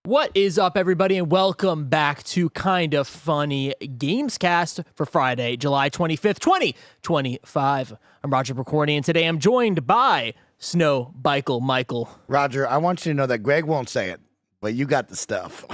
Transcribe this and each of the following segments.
What is up, everybody, and welcome back to Kind of Funny Gamescast for Friday, July 25th, 2025. I'm Roger Picorni, and today I'm joined by Snow Michael. Roger, I want you to know that Greg won't say it, but you got the stuff.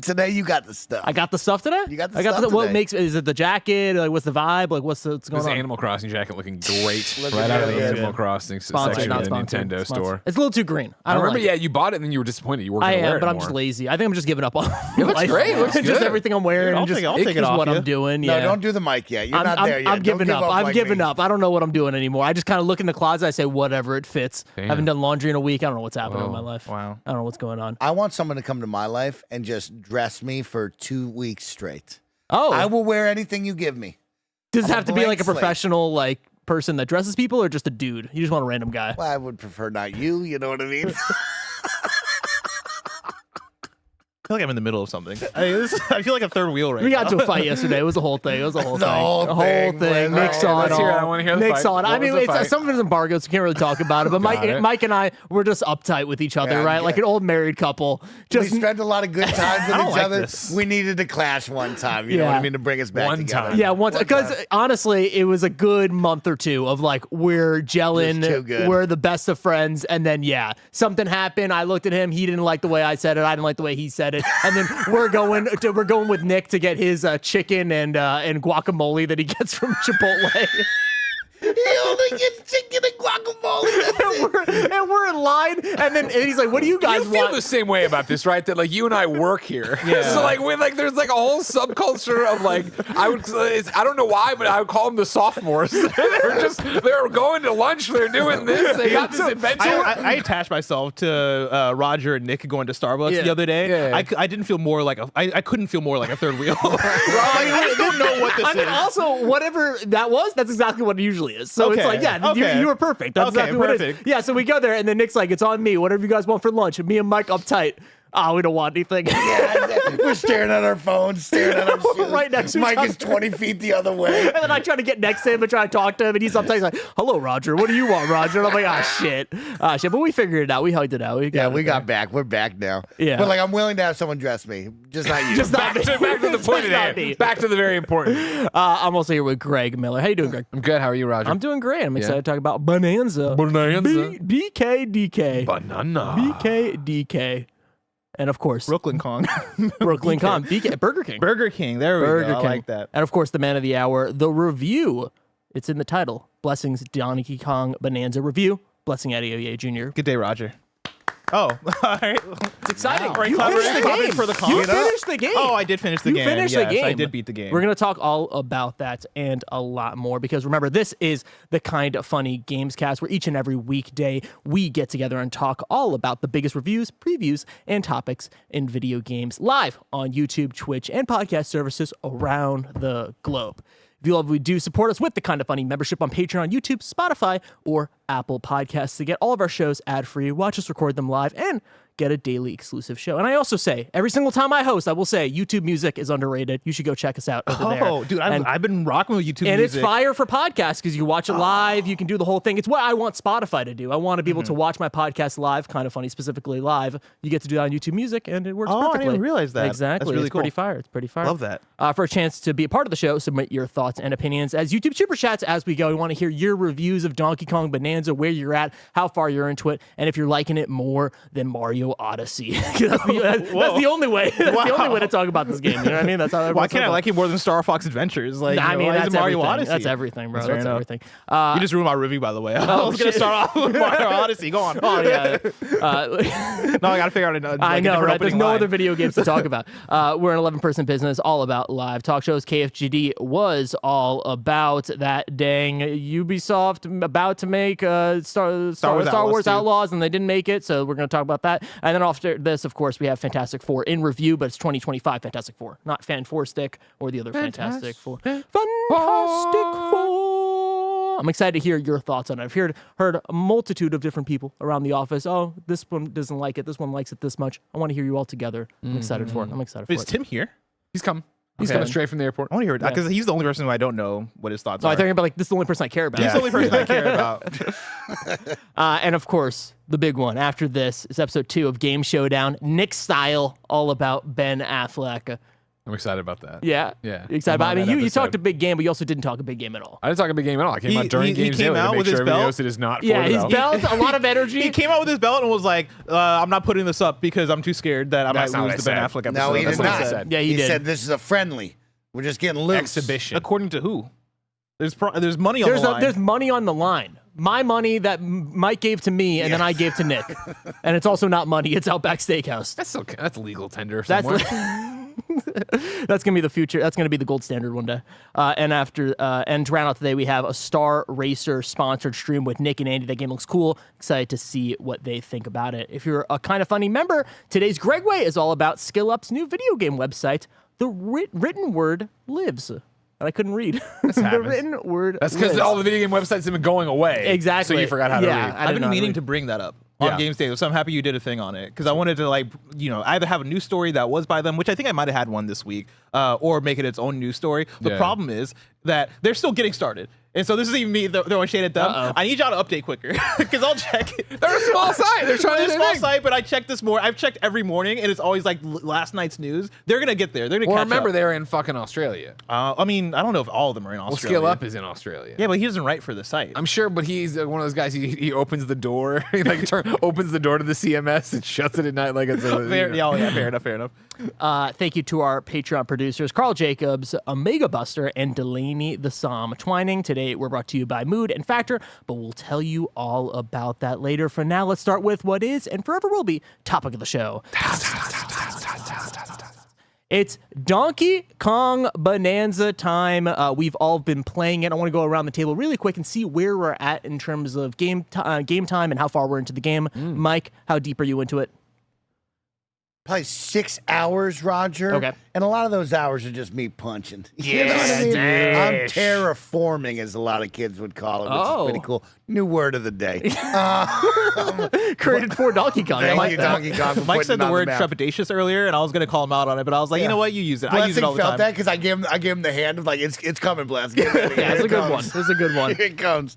Today, you got the stuff. I got the stuff today? You got the stuff today. What makes, is it the jacket? Like, what's the vibe? Like, what's going This on? Animal Crossing jacket looking great Looking right out of really the good. Animal Crossing Sponsored, section not of the sponsored. Nintendo Sponsored. store. It's a little too green. I remember, like it. you bought it and then you were disappointed you weren't I going to wear am, it but I'm anymore. just lazy. I think I'm just giving up on It looks life. great. It looks Just good. everything I'm wearing. I'll Just take it is off what you. I'm doing. No, Yeah. don't do the mic yet. You're not there yet. I'm giving Don't up. give I've like given me. up. I don't know what I'm doing anymore. I just kind of look in the closet. I say, whatever, it fits. Damn. Haven't done laundry in a week. I don't know what's happening in my life. Wow. I don't know what's going on. I want someone to come to my life and just dress me for 2 weeks straight. Oh, I will wear anything you give me. does it I'm have a to be like a blank slate. professional person that dresses people, or just a dude? You just want a random guy? Well, I would prefer not you. You know what I mean? I feel like I'm in the middle of something. I feel like a third wheel right We now. got into a fight yesterday. It was a whole thing. It was a whole The thing. whole The whole thing, thing. boy. Nick Oh, saw it let's hear it. all. I wanna hear the Nick fight. saw it. I What mean, was the it's fight? some of it's embargoed, so we can't really talk about it. But it. Mike and I, we're just uptight with each other, Yeah, right? yeah. Like an old married couple. We Just spent a lot of good times with I don't each like other. this. We needed to clash one time. You know what Yeah. I mean? To bring us back One together. time. yeah, once because honestly, it was a good month or two of like we're gelling, Just too good. we're the best of friends, and then something happened. I looked at him, he didn't like the way I said it, I didn't like the way he said it, and then we're going with Nick to get his chicken and guacamole that he gets from Chipotle. He only gets chicken and guacamole. and we're in line, and he's like, "What do you guys You feel want?" the same way about this, right? That like you and I work here. Yeah. So like there's like a whole subculture of like I don't know why, but I would call them the sophomores. they're going to lunch. They're doing this. They got this adventure. I attached myself to Roger and Nick going to Starbucks the other day. Yeah. I didn't feel more like I couldn't feel more like a third wheel. I don't know what this I mean, is. also, whatever that was, that's exactly what it usually is. So it's Okay. like, Okay. you were perfect. That's Okay, exactly what it is. perfect. Yeah, so we go there, and then Nick's like, it's on me. Whatever you guys want for lunch. And me and Mike uptight. We don't want anything. We're staring at our phones, staring at our shoes. Right next to each Mike other. is 20 feet the other way. And then I try to get next to him and try to talk to him, and he's uptight. He's like, "Hello, Roger. What do you want, Roger?" And I'm like, shit. But we figured it out. We hugged it out. Yeah, it we there. got back. We're back now. Yeah. But like, I'm willing to have someone dress me. Just not you. Just not back to the point Just not at me. hand. Back to the very important. I'm also here with Greg Miller. How you doing, Greg? I'm good. How are you, Roger? I'm doing great. I'm excited to talk about Bananza. Bonanza. BKDK. Banana. BKDK. And of course, Brooklyn Kong. Brooklyn Con, Burger King. Burger King. There we Burger go. King. I like that. And of course, the man of the hour, the review. It's in the title. Blessings, Donkey Kong Bonanza review. Blessing Eddie Oye Jr. Good day, Roger. Oh, all right. It's exciting. Wow. You Clapping- finished the clapping game. for the You Kong. finished the game. Oh, I did finish the You game. finished Yes, the game. I did beat the game. We're going to talk all about that and a lot more because remember, this is the Kind of Funny Gamescast where each and every weekday we get together and talk all about the biggest reviews, previews, and topics in video games live on YouTube, Twitch, and podcast services around the globe. If you love what we do, support us with the Kind of Funny membership on Patreon, YouTube, Spotify, or Apple Podcasts to get all of our shows ad-free, watch us record them live, and get a daily exclusive show. And I also say, every single time I host, I will say, YouTube music is underrated. You should go check us out over there. Oh, dude, I've been rocking with YouTube And music. it's fire for podcasts because you watch it live, you can do the whole thing. It's what I want Spotify to do. I want to be able to watch my podcast live, Kind of Funny, specifically live. You get to do that on YouTube Music, and it works Oh, I didn't perfectly. even realize that. Exactly. That's really it's pretty cool. fire. It's pretty fire. Love that. For a chance to be a part of the show, submit your thoughts and opinions as YouTube Super Chats as we go. We want to hear your reviews of Donkey Kong Bonanza, where you're at, how far you're into it, and if you're liking it more than Mario Odyssey. that's the only way. That's the only way to talk about this game. You know what I mean? That's how. Why can't I like it more than Star Fox Adventures? Like, I mean, why is that's it Mario everything. Odyssey? That's everything, bro. Fair That's enough. everything. You just ruined my review, by the way. I was going to shit. start off with Mario Odyssey. Go on. Oh yeah. No, I got to figure out a I know, right? There's no line. other video games to talk about. We're an 11-person business, all about live talk shows. KFGD was all about that dang Ubisoft about to make Star Wars Outlaws, and they didn't make it, so we're going to talk about that. And then after this, of course, we have Fantastic Four in review, but it's 2025 Fantastic Four, not Fan Four Stick or the other Fantastic Four. Fantastic Four. I'm excited to hear your thoughts on it. I've heard a multitude of different people around the office. Oh, this one doesn't like it. This one likes it this much. I want to hear you all together. I'm excited for it. I'm excited for Is it. Tim here? He's coming. He's coming straight from the airport. I want to hear it because he's the only person who I don't know what his thoughts So are. I think about like this is the only person I care about. He's the only person I care about. And of course, the big one after this is episode 2 of Game Showdown, Nick style, all about Ben Affleck. I'm excited about that. Yeah, Yeah. You're excited I'm about. on I mean, that you talked episode. a big game, but you also didn't talk a big game at all. I didn't talk a big game at all. I came out during he Games came Daily out to make with sure his everybody belt. knows it is not Yeah, for his the belt, a lot of energy. He came out with his belt and was like, "I'm not putting this up because I'm too scared that I That's might not lose what the Ben I Affleck said. episode." No, he That's did what not. he said. Yeah, he did. said this is a friendly. We're just getting loose. exhibition. According to who? There's money on the line. There's money on the line. My money that Mike gave to me, and then I gave to Nick. And it's also not money. It's Outback Steakhouse. That's okay. That's legal tender That's somewhere. that's gonna be the future. That's gonna be the gold standard one day. And to round out today, we have a Star Racer sponsored stream with Nick and Andy. That game looks cool. Excited to see what they think about it. If you're a Kind of Funny member, today's Greg Way is all about Skill Up's new video game website, The Written Word Lives. And I couldn't read. The happens. written word. That's because lives. all the video game websites have been going away. Exactly. So you forgot how to Yeah, read. I I've didn't been know how to meaning read. to bring that up Yeah. on Games Day, so I'm happy you did a thing on it because I wanted to either have a news story that was by them, which I think I might have had one this week, or make it its own news story. The Yeah. problem is that they're still getting started. And so this is even me throwing shade at them. Uh-oh. I need y'all to update quicker because I'll check it. They're a small site. They're trying They're to a small site, but I checked this morning. I've checked every morning, and it's always like last night's news. They're gonna get there. They're gonna Well, catch remember up. they're in fucking Australia. I mean, I don't know if all of them are in Well, Australia. Skill Up is in Australia. Yeah, but he doesn't write for the site. I'm sure, but he's one of those guys. He opens the door, he like opens the door to the CMS and shuts it at night like it's a. fair, yeah, fair enough. Fair enough. Thank you to our Patreon producers, Carl Jacobs, Omega Buster, and Delaney the Psalm Twining. Today, we're brought to you by Mood and Factor, but we'll tell you all about that later. For now, let's start with what is and forever will be topic of the show. It's Donkey Kong Bonanza time. We've all been playing it. I want to go around the table really quick and see where we're at in terms of game time and how far we're into the game. Mike, how deep are you into it? Probably 6 hours, Roger. Okay. And a lot of those hours are just me punching. You know Yes, what I mean? I'm Dish. terraforming, as a lot of kids would call it, which Oh. is pretty cool. New word of the day. Created for Donkey Kong. I Thank like you, that. Donkey Kong. for Mike putting said it the on word map. trepidatious earlier, and I was gonna call him out on it, but I was like, you know what, you use it. I use it Blessing all the felt time. that because I gave him the hand of like it's coming, Bless. Get ready. Yeah, it's Here a it good comes. one. This is a good one. Here it comes.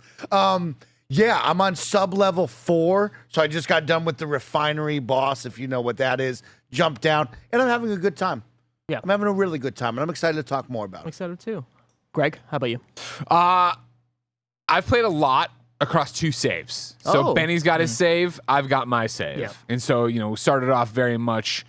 Yeah, I'm on sub level 4, so I just got done with the refinery boss, if you know what that is. Jump down, and I'm having a good time. Yeah. I'm having a really good time, and I'm excited to talk more about I'm it. excited too. Greg, how about you? I've played a lot across 2 saves. So Oh. Benny's got his save, I've got my save. Yeah. And so, started off very much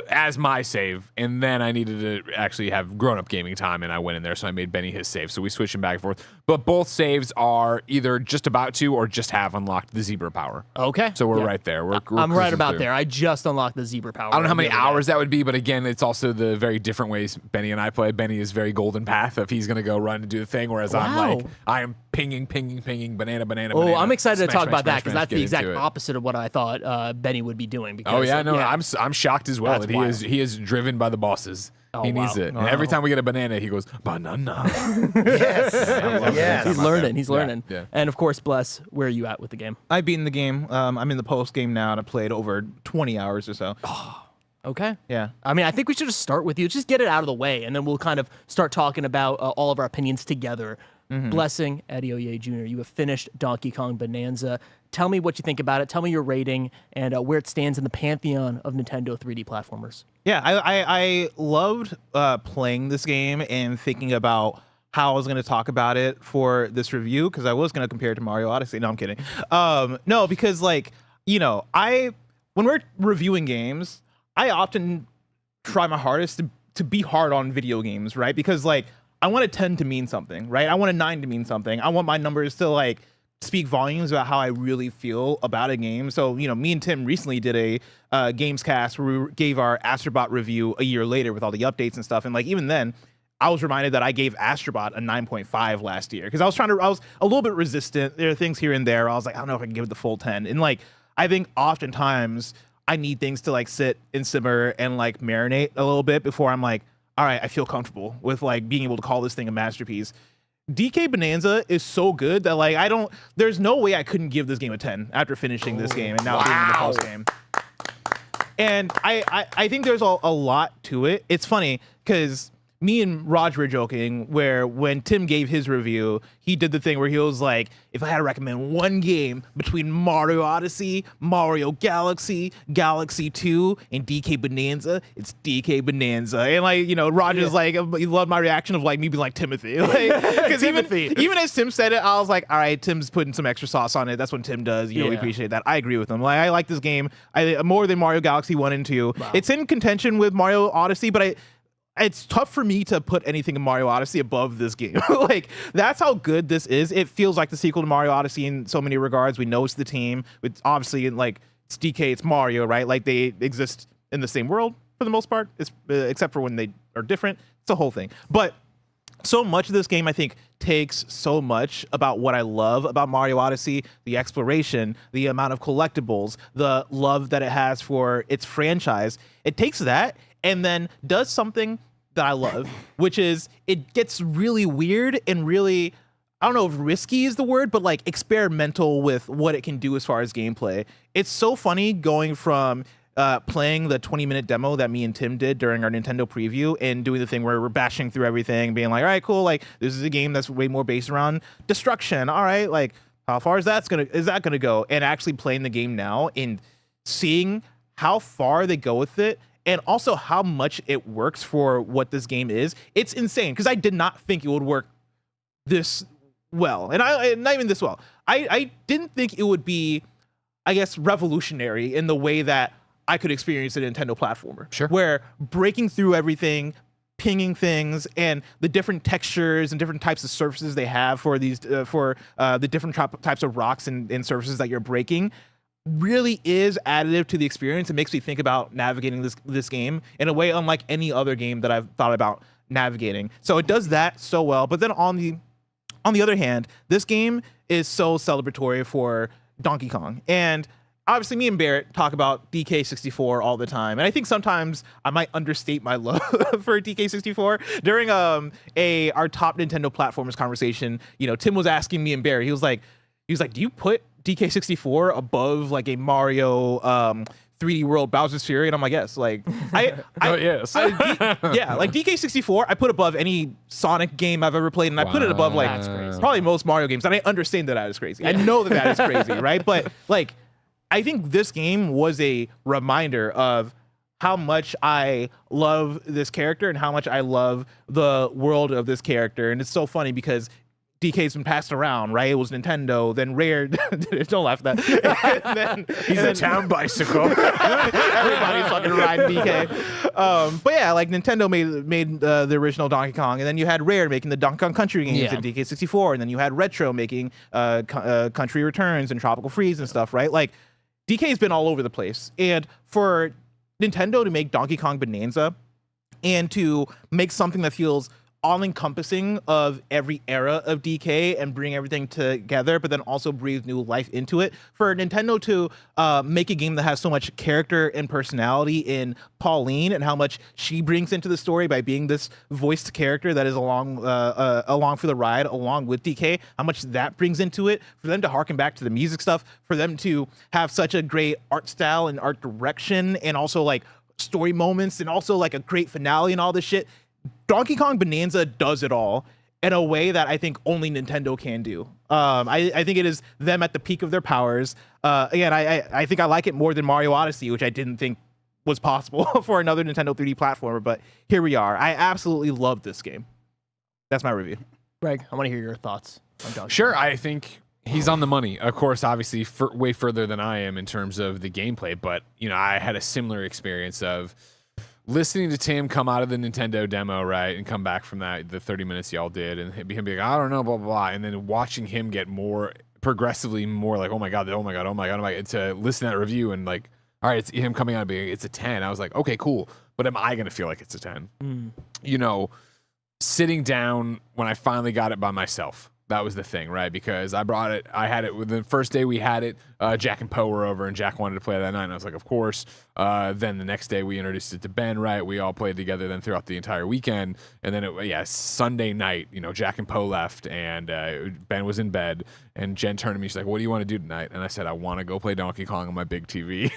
as my save, and then I needed to actually have grown-up gaming time, and I went in there, so I made Benny his save. So we switched him back and forth. But both saves are either just about to or just have unlocked the zebra power. Okay. So we're Yeah. right there. We're I'm right cruising about through. there. I just unlocked the zebra power. I don't know how many the other day. hours that would be, but again, it's also the very different ways Benny and I play. Benny is very golden path if he's going to go run and do the thing, whereas I'm Wow. like, I am pinging, banana. Oh, I'm excited to smash, talk smash, about that smash, because smash, that's the get exact into it. opposite of what I thought Benny would be doing. Because, Oh yeah, no, I'm shocked as well That's that he is driven by the bosses. Oh, he needs wow. it. And every time we get a banana, he goes, banana. Yes. yes. He's learning. He's learning. yeah. And of course, Bless, where are you at with the game? I've beaten the game. I'm in the post game now, and I played over 20 hours or so. Okay. Yeah. I mean, I think we should just start with you. Just get it out of the way, and then we'll kind of start talking about all of our opinions together. Blessing, Eddie Oye Jr., you have finished Donkey Kong Bonanza. Tell me what you think about it. Tell me your rating and where it stands in the pantheon of Nintendo 3D platformers. Yeah, I loved playing this game and thinking about how I was going to talk about it for this review because I was going to compare it to Mario Odyssey. No, I'm kidding. No, because when we're reviewing games, I often try my hardest to be hard on video games, right? Because I want a 10 to mean something, right? I want a 9 to mean something. I want my numbers to speak volumes about how I really feel about a game. So, me and Tim recently did a Gamescast where we gave our Astrobot review a year later with all the updates and stuff. And even then, I was reminded that I gave Astrobot a 9.5 last year because I was a little bit resistant. There are things here and there. I was like, I don't know if I can give it the full 10. And I think oftentimes I need things to sit and simmer and marinate a little bit before I'm all right, I feel comfortable with being able to call this thing a masterpiece. DK Bonanza is so good that there's no way I couldn't give this game a 10 after finishing this game and now being in the post game. And I think there's a lot to it. It's funny because me and Raj were joking where when Tim gave his review, he did the thing where he was like, if I had to recommend one game between Mario Odyssey, Mario Galaxy, Galaxy 2, and DK Bonanza, it's DK Bonanza. And like, you know, Raj is like, he loved my reaction of like me being like Timothy. Because even as Tim said it, I was like, all right, Tim's putting some extra sauce on it. That's what Tim does. You know, we appreciate that. I agree with him. Like, I like this game more than Mario Galaxy 1 and 2. Wow. It's in contention with Mario Odyssey, but it's tough for me to put anything in Mario Odyssey above this game. Like, that's how good this is. It feels like the sequel to Mario Odyssey in so many regards. We know it's the team. It's obviously like it's DK, it's Mario, right? Like they exist in the same world for the most part, except for when they are different. It's a whole thing. But so much of this game, I think, takes so much about what I love about Mario Odyssey, the exploration, the amount of collectibles, the love that it has for its franchise. It takes that and then does something that I love, which is it gets really weird and really, I don't know if risky is the word, but like experimental with what it can do as far as gameplay. It's so funny going from playing the 20-minute demo that me and Tim did during our Nintendo preview and doing the thing where we're bashing through everything, being like, all right, cool, like this is a game that's way more based around destruction. All right, like how far is that gonna go? And actually playing the game now and seeing how far they go with it, and also how much it works for what this game is. It's insane because I did not think it would work this well, and not even this well. I didn't think it would be, I guess, revolutionary in the way that I could experience a Nintendo platformer. Sure. Where breaking through everything, pinging things, and the different textures and different types of surfaces they have for these the different types of rocks and surfaces that you're breaking really is additive to the experience. It makes me think about navigating this game in a way unlike any other game that I've thought about navigating. So it does that so well. But then on the other hand, this game is so celebratory for Donkey Kong. And obviously me and Barrett talk about DK64 all the time. And I think sometimes I might understate my love for DK64. During our top Nintendo platformers conversation, you know, Tim was asking me and Barrett, he was like, do you put DK64 above like a Mario 3D World Bowser's Fury? And I'm like, yes. Like yes. Yeah, like DK64 I put above any Sonic game I've ever played, and I put it above like probably most Mario games. And I understand that is crazy. I know that is crazy, right? But like, I think this game was a reminder of how much I love this character and how much I love the world of this character. And it's so funny because DK's been passed around, right? It was Nintendo, then Rare. Don't laugh at that. He's a town bicycle. Everybody's fucking riding DK. But yeah, like Nintendo made the original Donkey Kong, and then you had Rare making the Donkey Kong Country games in DK64, and then you had Retro making Country Returns and Tropical Freeze and stuff, right? Like DK's been all over the place, and for Nintendo to make Donkey Kong Bonanza and to make something that feels all-encompassing of every era of DK and bring everything together, but then also breathe new life into it. For Nintendo to make a game that has so much character and personality in Pauline and how much she brings into the story by being this voiced character that is along for the ride along with DK, how much that brings into it, for them to harken back to the music stuff, for them to have such a great art style and art direction, and also like story moments, and also like a great finale and all this shit. Donkey Kong Bonanza does it all in a way that I think only Nintendo can do. I think it is them at the peak of their powers. Again, I think I like it more than Mario Odyssey, which I didn't think was possible for another Nintendo 3D platformer, but here we are. I absolutely love this game. That's my review. Greg, I want to hear your thoughts on Donkey Kong. Sure, I think he's on the money. Of course, obviously, way further than I am in terms of the gameplay, but you know, I had a similar experience of listening to Tim come out of the Nintendo demo, right, and come back from that, the 30 minutes y'all did, and him be like, I don't know, blah, blah, blah, and then watching him get progressively more like, oh my God, to listen to that review and like, all right, it's him coming out and being, it's a 10. I was like, okay, cool, but am I going to feel like it's a 10? You know, sitting down when I finally got it by myself. That was the thing, right? Because I had it the first day we had it, Jack and Poe were over and Jack wanted to play that night. And I was like, of course. Then the next day we introduced it to Ben, right? We all played together then throughout the entire weekend. And then Sunday night, you know, Jack and Poe left and Ben was in bed and Jen turned to me. She's like, what do you want to do tonight? And I said, I want to go play Donkey Kong on my big TV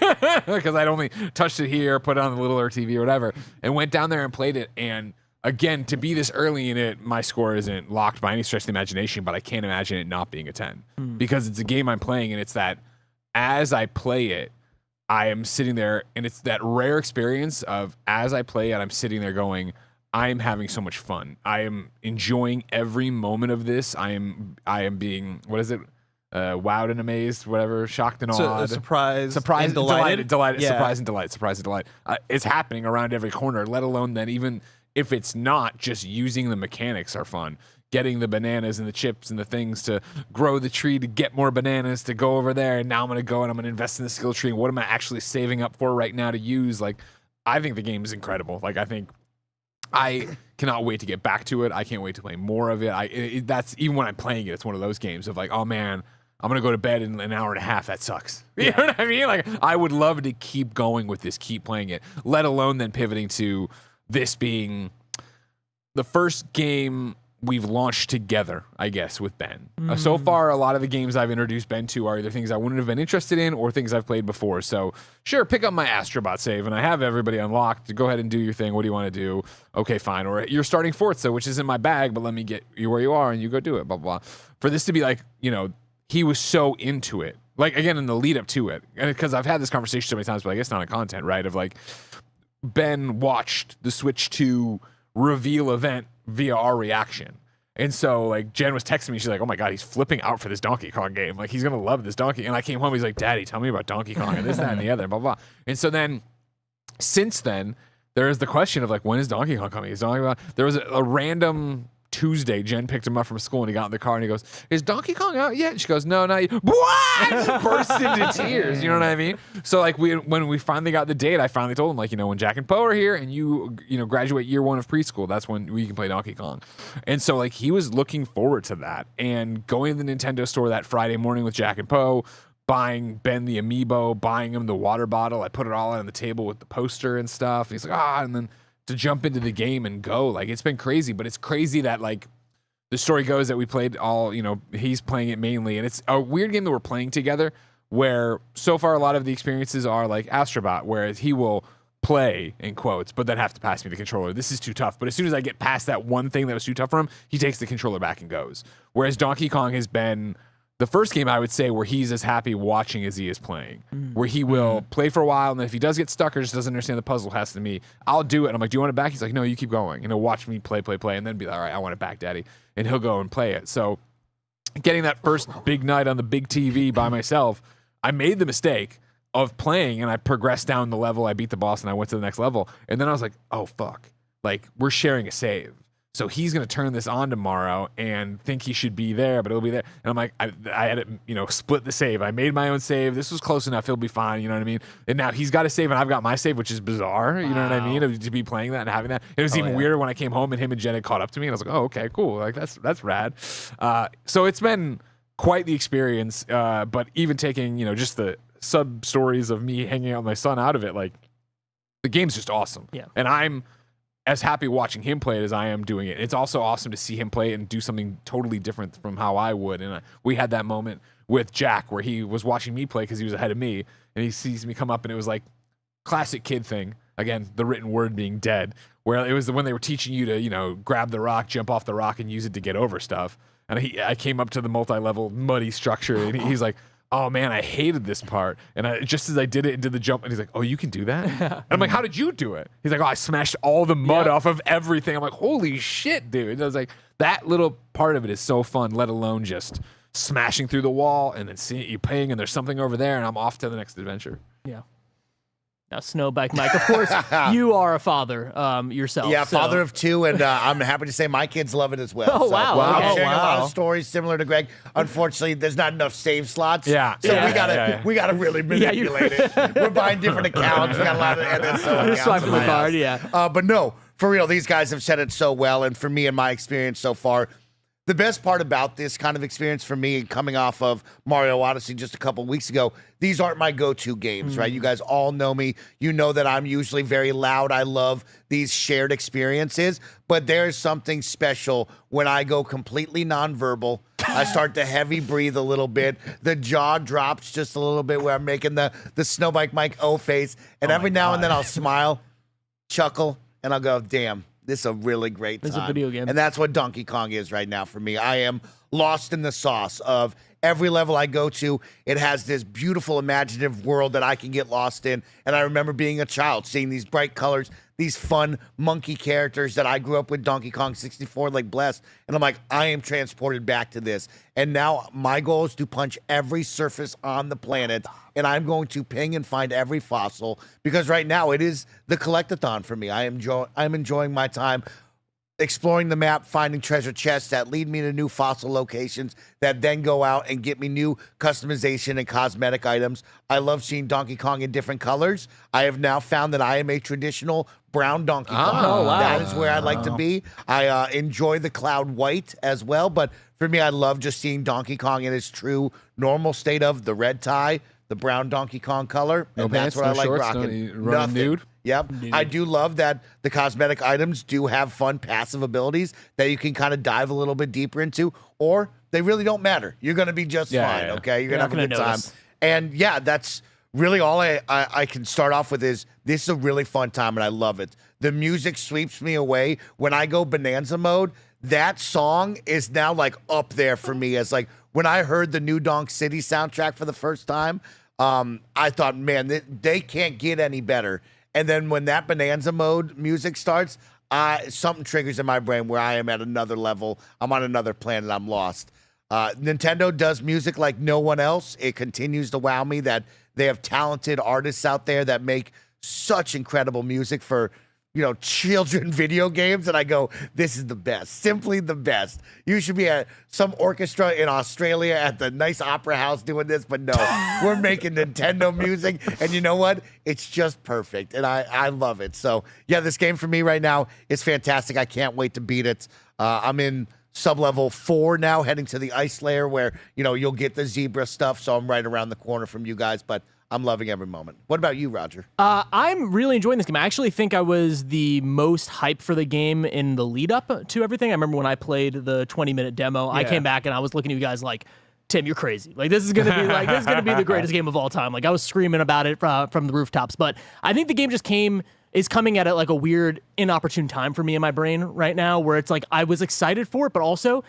because I'd only touched it here, put it on the littler TV or whatever, and went down there and played it. And again, to be this early in it, my score isn't locked by any stretch of the imagination, but I can't imagine it not being a 10 because it's a game I'm playing, and it's that as I play it, I am sitting there, and it's that rare experience of as I play it, I'm sitting there going, I am having so much fun. I am enjoying every moment of this. I am being, what is it? Wowed and amazed, whatever, shocked and awed. Surprised and delighted. Yeah. Yeah. Surprise and delight. It's happening around every corner, let alone that even if it's not, just using the mechanics are fun. Getting the bananas and the chips and the things to grow the tree to get more bananas to go over there. And now I'm going to go and I'm going to invest in the skill tree. And what am I actually saving up for right now to use? Like, I think the game is incredible. Like, I think I cannot wait to get back to it. I can't wait to play more of it. That's even when I'm playing it, it's one of those games of like, oh man, I'm going to go to bed in an hour and a half. That sucks. You know what I mean? Like, I would love to keep going with this, keep playing it, let alone then pivoting to this being the first game we've launched together, I guess, with Ben. So far, a lot of the games I've introduced Ben to are either things I wouldn't have been interested in or things I've played before. So sure, pick up my Astrobot save, and I have everybody unlocked. Go ahead and do your thing. What do you want to do? Okay, fine. Or you're starting Forza, which is in my bag, but let me get you where you are, and you go do it, blah, blah, blah. For this to be like, you know, he was so into it. Like, again, in the lead up to it. And because I've had this conversation so many times, but I guess not on content, right? Of like, Ben watched the Switch 2 reveal event via our reaction. And so, like, Jen was texting me. She's like, oh, my God, he's flipping out for this Donkey Kong game. Like, he's going to love this Donkey. And I came home. He's like, Daddy, tell me about Donkey Kong and this, that, and the other, blah, blah. And so then, since then, there is the question of, like, when is Donkey Kong coming? There was a random Tuesday, Jen picked him up from school, and he got in the car, and he goes, is Donkey Kong out yet? And she goes, no, not yet. What? Just burst into tears. You know what I mean? So, like, when we finally got the date, I finally told him, like, you know, when Jack and Poe are here and you graduate year 1 of preschool, that's when we can play Donkey Kong. And so, like, he was looking forward to that. And going to the Nintendo store that Friday morning with Jack and Poe, buying Ben the amiibo, buying him the water bottle. I put it all on the table with the poster and stuff. He's like, and then to jump into the game and go, like, it's been crazy. But it's crazy that, like, the story goes that we played all, you know, he's playing it mainly, and it's a weird game that we're playing together where so far a lot of the experiences are like Astrobot, whereas he will play in quotes, but then have to pass me the controller. This is too tough. But as soon as I get past that one thing that was too tough for him, he takes the controller back and goes. Whereas Donkey Kong has been the first game, I would say, where he's as happy watching as he is playing, where he will play for a while, and then if he does get stuck or just doesn't understand the puzzle, has to me, I'll do it. And I'm like, do you want it back? He's like, no, you keep going. And he'll watch me play, and then be like, all right, I want it back, Daddy. And he'll go and play it. So getting that first big night on the big TV by myself, I made the mistake of playing, and I progressed down the level. I beat the boss, and I went to the next level. And then I was like, oh, fuck. Like, we're sharing a save. So he's going to turn this on tomorrow and think he should be there, but it'll be there. And I'm like, I had to, split the save. I made my own save. This was close enough. He'll be fine. You know what I mean? And now he's got a save and I've got my save, which is bizarre. You know what I mean? To be playing that and having that. It was even weirder when I came home and him and Jen had caught up to me. And I was like, oh, okay, cool. Like, that's rad. So it's been quite the experience. But even taking, just the sub stories of me hanging out with my son out of it, like, the game's just awesome. Yeah. And I'm as happy watching him play it as I am doing it. It's also awesome to see him play it and do something totally different from how I would. And we had that moment with Jack where he was watching me play because he was ahead of me, and he sees me come up, and it was like classic kid thing. Again, the written word being dead, where it was when they were teaching you to, grab the rock, jump off the rock, and use it to get over stuff. And I came up to the multi-level muddy structure, and he's like, oh man, I hated this part. And just as I did it and did the jump, and he's like, oh, you can do that? And I'm like, how did you do it? He's like, oh, I smashed all the mud off of everything. I'm like, holy shit, dude. And I was like, that little part of it is so fun, let alone just smashing through the wall and then seeing you ping and there's something over there and I'm off to the next adventure. Yeah. Now, Snowbike Mike, of course, you are a father yourself. Yeah, father of 2, and I'm happy to say my kids love it as well. Oh, wow. I'm Okay. sharing a lot of stories similar to Greg. Unfortunately, there's not enough save slots. Yeah. So Yeah. we gotta really manipulate it. We're buying different accounts. We got a lot of edits. You're swiping the card, yeah. But no, for real, these guys have said it so well, and for me and my experience so far, the best part about this kind of experience for me, coming off of Mario Odyssey just a couple weeks ago, these aren't my go-to games, right? You guys all know me. You know that I'm usually very loud. I love these shared experiences, but there's something special when I go completely nonverbal. I start to heavy breathe a little bit. The jaw drops just a little bit where I'm making the Snowbike Mike O face, and every now and then I'll smile, chuckle, and I'll go, damn. This is a really great time. It's a video game. And that's what Donkey Kong is right now for me. I am lost in the sauce of every level I go to. It has this beautiful imaginative world that I can get lost in. And I remember being a child, seeing these bright colors, these fun monkey characters that I grew up with Donkey Kong 64 like blessed. And I'm like, I am transported back to this. And now my goal is to punch every surface on the planet. And I'm going to ping and find every fossil because right now it is the collectathon for me. I'm enjoying my time exploring the map, finding treasure chests that lead me to new fossil locations that then go out and get me new customization and cosmetic items. I love seeing Donkey Kong in different colors. I have now found that I am a traditional brown Donkey Kong. Oh, wow. That is where I like to be. I enjoy the cloud white as well, but for me, I love just seeing Donkey Kong in its true normal state of the red tie, the brown Donkey Kong color, No and pants, that's what no I like shorts, rocking. running nude. Yep. I do love that the cosmetic items do have fun passive abilities that you can kind of dive a little bit deeper into, or they really don't matter. You're going to be just fine, okay? You're going to have a good time. And yeah, that's really all I can start off with is this is a really fun time, and I love it. The music sweeps me away. When I go Bananza mode, that song is now like up there for me as like when I heard the New Donk City soundtrack for the first time, I thought, man, they can't get any better. And then when that Bananza mode music starts, something triggers in my brain where I am at another level. I'm on another planet. I'm lost. Nintendo does music like no one else. It continues to wow me that they have talented artists out there that make such incredible music for, children video games. And I go, this is the best, simply the best. You should be at some orchestra in Australia at the nice opera house doing this, but no, we're making Nintendo music. And you know what? It's just perfect. And I love it. So yeah, this game for me right now is fantastic. I can't wait to beat it. I'm in sub-level 4 now, heading to the ice layer where, you'll get the zebra stuff. So I'm right around the corner from you guys, but I'm loving every moment. What about you, Roger? I'm really enjoying this game. I actually think I was the most hyped for the game in the lead up to everything. I remember when I played the 20-minute demo, I came back and I was looking at you guys like, Tim, you're crazy. Like this is gonna be the greatest game of all time. Like I was screaming about it from the rooftops. But I think the game is coming at it like a weird, inopportune time for me in my brain right now, where it's like I was excited for it, but also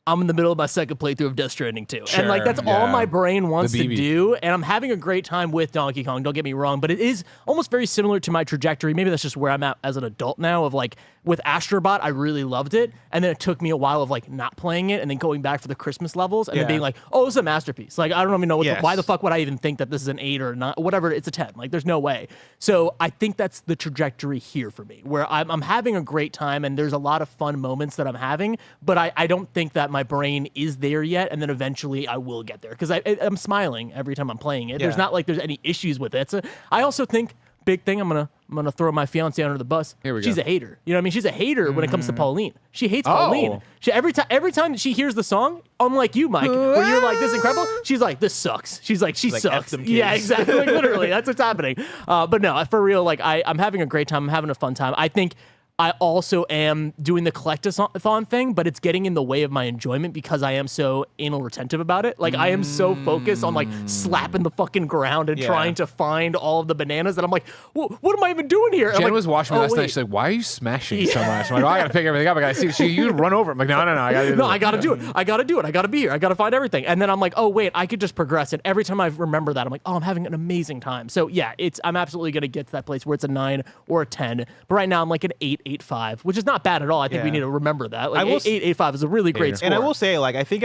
I'm in the middle of my second playthrough of Death Stranding 2. Sure, and like that's all my brain wants The to BB. do. And I'm having a great time with Donkey Kong, don't get me wrong, but it is almost very similar to my trajectory. Maybe that's just where I'm at as an adult now of like with Astrobot, I really loved it. And then it took me a while of like not playing it and then going back for the Christmas levels and then being like, oh, it's a masterpiece. Like, I don't even know why the fuck would I even think that this is an 8 or not, whatever. It's a 10. Like, there's no way. So I think that's the trajectory here for me, where I'm having a great time and there's a lot of fun moments that I'm having, but I don't think that my brain is there yet. And then eventually I will get there because I'm smiling every time I'm playing it. There's not like there's any issues with it. So I also think, big thing, I'm gonna throw my fiance under the bus. Here we She's go. a hater. You know what I mean? She's a hater when it comes to Pauline. She hates Pauline. She every time that she hears the song, unlike you, Mike, where you're like, this is incredible. She's like, this sucks. She's like, she F sucks. them kids. Yeah, exactly. Like, literally, that's what's happening. But no, for real, like I'm having a great time. I'm having a fun time. I think I also am doing the collectathon thing, but it's getting in the way of my enjoyment because I am so anal retentive about it. Like I am so focused on like slapping the fucking ground and trying to find all of the bananas that I'm like, what am I even doing here? Jen I'm like, was watching me last night. wait. She's like, why are you smashing so much? I'm like, I gotta pick everything up. I gotta see. You run over. I'm like, no, I gotta do No, this. I gotta do it. I gotta do it. I gotta be here. I gotta find everything. And then I'm like, oh wait, I could just progress. And every time I remember that, I'm like, oh, I'm having an amazing time. So yeah, I'm absolutely gonna get to that place where it's a 9 or a 10. But right now I'm like an 8.85, which is not bad at all. I think we need to remember that. Like 8.85 is a really great score. And I will say, like, I think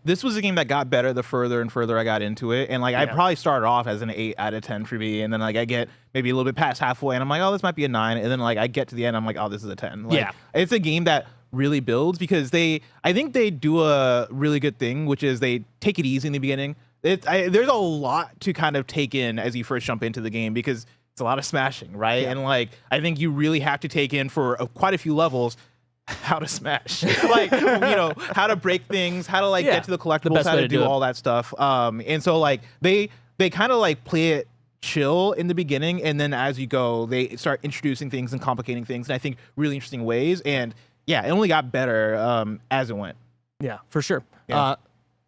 this was a game that got better the further and further I got into it. And like, I probably started off as an 8 out of 10 for me, and then like I get maybe a little bit past halfway, and I'm like, oh, this might be a 9. And then like I get to the end, I'm like, oh, this is a 10. Like, it's a game that really builds because I think they do a really good thing, which is they take it easy in the beginning. There's a lot to kind of take in as you first jump into the game because it's a lot of smashing, right? And like, I think you really have to take in for quite a few levels how to smash, like, how to break things, how to like get to the collectibles, how to do all that stuff. And so like they kind of like play it chill in the beginning, and then as you go, they start introducing things and complicating things in I think really interesting ways. And yeah, it only got better as it went. Yeah, for sure.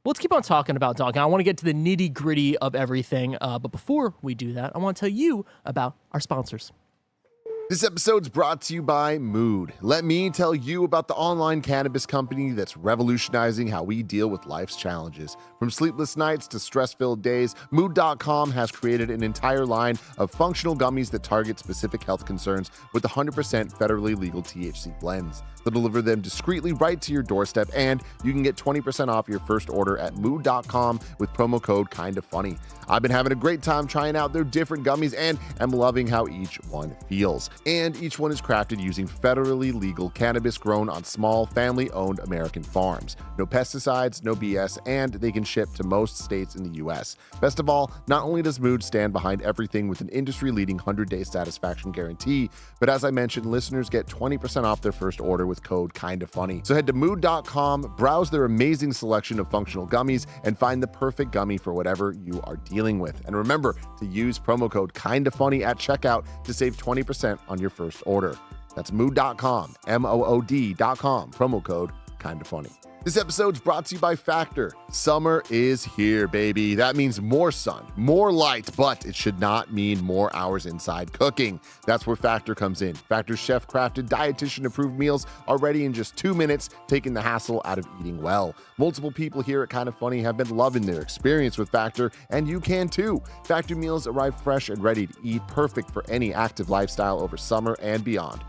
Let's keep on talking about Donkey. I want to get to the nitty gritty of everything. But before we do that, I want to tell you about our sponsors. This episode's brought to you by Mood. Let me tell you about the online cannabis company that's revolutionizing how we deal with life's challenges. From sleepless nights to stress-filled days, Mood.com has created an entire line of functional gummies that target specific health concerns with 100% federally legal THC blends. They'll deliver them discreetly right to your doorstep, and you can get 20% off your first order at Mood.com with promo code KINDAFUNNY. I've been having a great time trying out their different gummies and am loving how each one feels. And each one is crafted using federally legal cannabis grown on small, family-owned American farms. No pesticides, no BS, and they can ship to most states in the U.S. Best of all, not only does Mood stand behind everything with an industry-leading 100-day satisfaction guarantee, but as I mentioned, listeners get 20% off their first order with code KINDAFUNNY. So head to Mood.com, browse their amazing selection of functional gummies, and find the perfect gummy for whatever you are dealing with. And remember to use promo code KINDAFUNNY at checkout to save 20% on your first order. That's Mood.com, Mood.com, promo code KINDAFUNNY. This episode's brought to you by Factor. Summer is here, baby. That means more sun, more light, but it should not mean more hours inside cooking. That's where Factor comes in. Factor's chef-crafted, dietitian-approved meals are ready in just 2 minutes, taking the hassle out of eating well. Multiple people here at Kinda Funny have been loving their experience with Factor, and you can too. Factor meals arrive fresh and ready to eat, perfect for any active lifestyle over summer and beyond.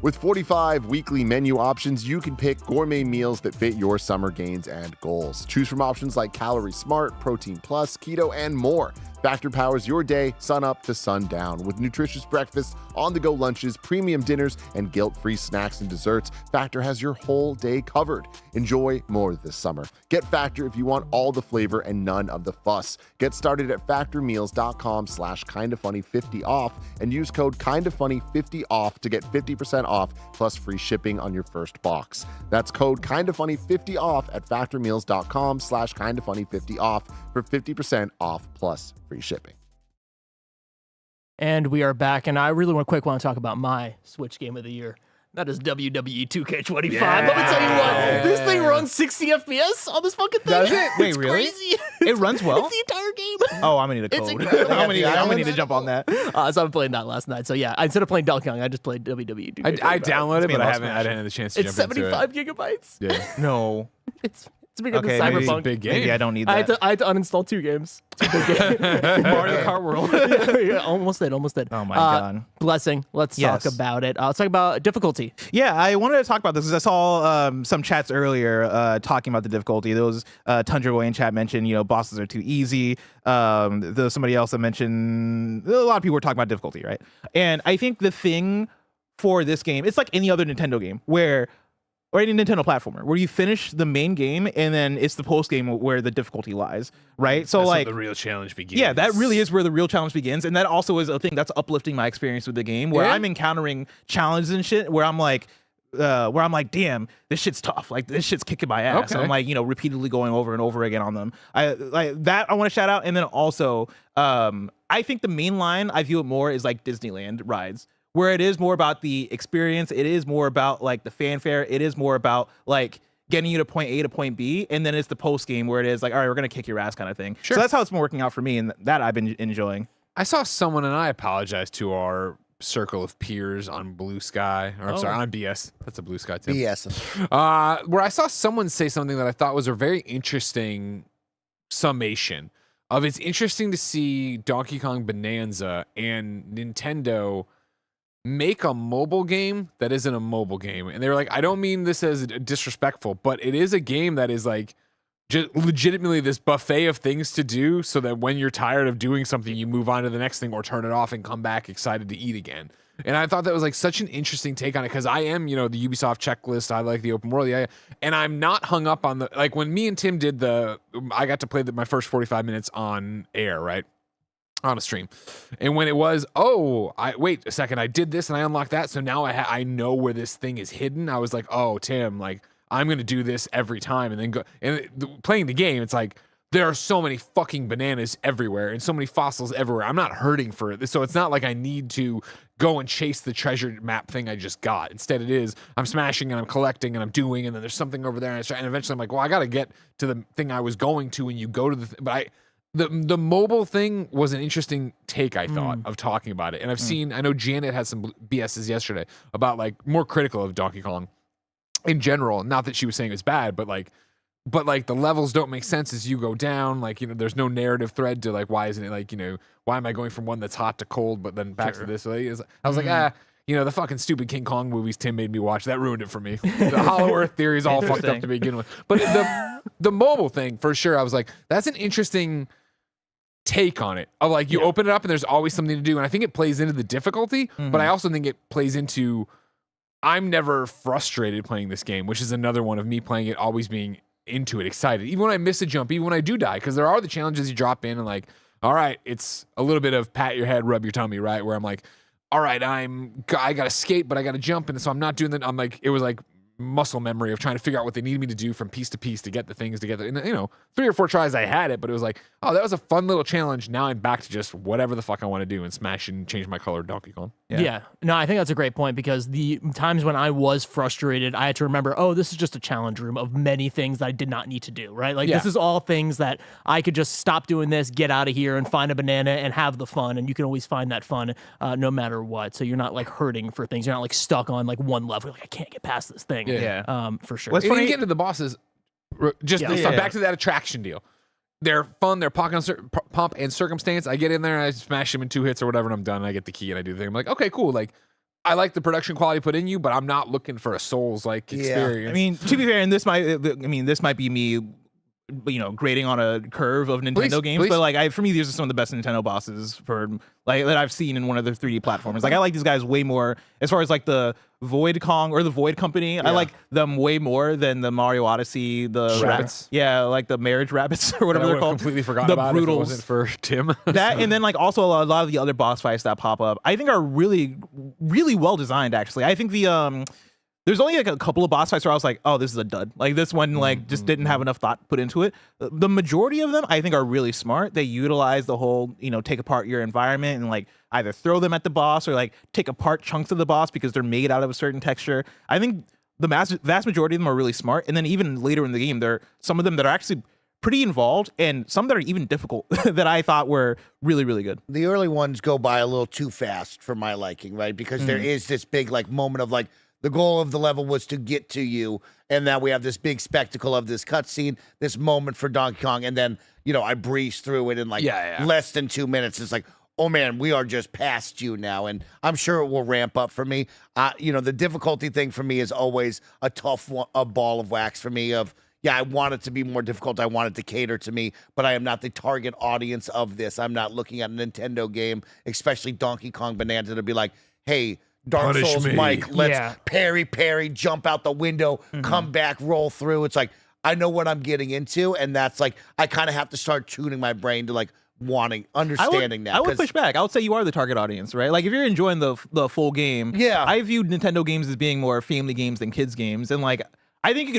With 45 weekly menu options, you can pick gourmet meals that fit your summer gains and goals. Choose from options like Calorie Smart, Protein Plus, Keto, and more. Factor powers your day, sun up to sundown. With nutritious breakfasts, on-the-go lunches, premium dinners, and guilt-free snacks and desserts, Factor has your whole day covered. Enjoy more this summer. Get Factor if you want all the flavor and none of the fuss. Get started at factormeals.com/kindafunny50 off and use code kindafunny50 off to get 50% off plus free shipping on your first box. That's code kindafunny50 off at factormeals.com/kindafunny50 off for 50% off plus free shipping. And we are back, and I really want to talk about my Switch game of the year. That is WWE 2K25. Let me tell you what, this thing runs 60 FPS on this fucking thing. Does it? Wait, It's really? crazy. It runs well? It's the entire game. Oh, I'm gonna need a It's code. incredible. I'm gonna need to jump on that. So I'm playing that last night. So yeah, instead of playing Donkey Kong, I just played WWE 2K25. I downloaded it, but I Smash. didn't have the chance to It's jump into 75 gigabytes. it. Yeah. No. It's bigger Okay, than maybe- Cyberpunk. Big game. Maybe I don't need I had, that. to uninstall 2 games. It's a big game. Mario Kart World. Yeah, almost did. Oh my God. Blessing. Let's Yes. talk about it. Let's talk about difficulty. Yeah, I wanted to talk about this because I saw some chats earlier talking about the difficulty. There was Tundra Boy in chat mentioned, bosses are too easy. There was somebody else that mentioned, a lot of people were talking about difficulty, right? And I think the thing for this game, it's like any other Nintendo game or any Nintendo platformer, where you finish the main game and then it's the post game where the difficulty lies, right? So That's like where the real challenge begins. yeah, that really is where the real challenge begins. And that also is a thing that's uplifting my experience with the game, where Yeah. I'm encountering challenges and shit where I'm like, damn, this shit's tough. Like this shit's kicking my ass. Okay. And I'm like, repeatedly going over and over again on them. I want to shout out. And then also, I think the main line, I view it more as like Disneyland rides, where it is more about the experience. It is more about like the fanfare. It is more about like getting you to point A to point B. And then it's the post game where it is like, all right, we're going to kick your ass kind of thing. Sure. So that's how it's been working out for me. And that I've been enjoying. I saw someone, and I apologize to our circle of peers on Blue Sky, or I'm sorry, on BS. That's a Blue Sky too. BS. Where I saw someone say something that I thought was a very interesting summation of it's interesting to see Donkey Kong Bonanza and Nintendo make a mobile game that isn't a mobile game. And they were like, I don't mean this as disrespectful, but it is a game that is like legitimately this buffet of things to do so that when you're tired of doing something, you move on to the next thing or turn it off and come back excited to eat again. And I thought that was like such an interesting take on it because I am, the Ubisoft checklist. I like the open world. Yeah. And I'm not hung up on like when me and Tim did I got to play my first 45 minutes on air, right? On a stream. And when it was, wait a second, I did this and I unlocked that. So now I know where this thing is hidden. I was like, oh, Tim, like I'm going to do this every time and then go playing the game. It's like, there are so many fucking bananas everywhere and so many fossils everywhere. I'm not hurting for it. So it's not like I need to go and chase the treasure map thing I just got. Instead it is, I'm smashing and I'm collecting and I'm doing, and then there's something over there. And eventually I'm like, well, I got to get to the thing I was going to, and you go to but the mobile thing was an interesting take, I thought, of talking about it. And I know Janet had some BS's yesterday about like more critical of Donkey Kong in general. Not that she was saying it was bad, but like the levels don't make sense as you go down. Like, there's no narrative thread to like, why isn't it like, why am I going from one that's hot to cold, but then back to this? I was like, the fucking stupid King Kong movies Tim made me watch, that ruined it for me. The Hollow Earth theory is all fucked up to begin with. But the mobile thing, for sure, I was like, that's an interesting take on it. Of like, you open it up and there's always something to do. And I think it plays into the difficulty, but I also think it plays into, I'm never frustrated playing this game, which is another one of me playing it, always being into it, excited. Even when I miss a jump, even when I do die, because there are the challenges you drop in and like, all right, it's a little bit of pat your head, rub your tummy, right? Where I'm like, all right, I got to skate, but I got to jump. And so I'm not doing that. I'm like, it was like muscle memory of trying to figure out what they needed me to do from piece to piece to get the things together. And 3 or 4 tries I had it, but it was like, oh, that was a fun little challenge. Now I'm back to just whatever the fuck I want to do and smash and change my color Donkey Kong. Yeah. No, I think that's a great point, because the times when I was frustrated, I had to remember, oh, this is just a challenge room of many things that I did not need to do, right? Like, this is all things that I could just stop doing this, get out of here and find a banana and have the fun. And you can always find that fun no matter what. So you're not like hurting for things. You're not like stuck on like one level. You're like, I can't get past this thing. For sure. What's funny, get into the bosses, back to that attraction deal. They're fun. They're pomp and circumstance. I get in there and I smash them in 2 hits or whatever, and I'm done. And I get the key and I do the thing. I'm like, okay, cool. Like, I like the production quality put in you, but I'm not looking for a Souls-like experience. I mean, to be fair, and this might be me, grading on a curve of Nintendo games, but like, for me, these are some of the best Nintendo bosses that I've seen in one of the 3D platformers. Like, I like these guys way more as far as like the Void Kong or the Void Company. I like them way more than the Mario Odyssey, the rabbits. Like the marriage rabbits or whatever they're called. Completely forgot the about Brutals. It if it wasn't for Tim. That and then like also a lot of the other boss fights that pop up, I think are really, really well designed. Actually, I think there's only like a couple of boss fights where I was like, oh, this is a dud. Like, this one like just didn't have enough thought put into it. The majority of them I think are really smart. They utilize the whole, take apart your environment and like either throw them at the boss or like take apart chunks of the boss because they're made out of a certain texture. I think the vast majority of them are really smart. And then even later in the game, there are some of them that are actually pretty involved and some that are even difficult that I thought were really, really good. The early ones go by a little too fast for my liking, right? Because there is this big like moment of like, the goal of the level was to get to you, and now we have this big spectacle of this cutscene, this moment for Donkey Kong, and then, I breeze through it in like less than 2 minutes. It's like, oh man, we are just past you now, and I'm sure it will ramp up for me. The difficulty thing for me is always a ball of wax for me of, I want it to be more difficult. I want it to cater to me, but I am not the target audience of this. I'm not looking at a Nintendo game, especially Donkey Kong Bananza, to be like, hey, Dark Souls Mike, let's parry, jump out the window, come back, roll through. It's like, I know what I'm getting into, and that's like, I kind of have to start tuning my brain to like understanding that. I would push back. I would say you are the target audience, right? Like, if you're enjoying the full game, I view Nintendo games as being more family games than kids games, and like, I think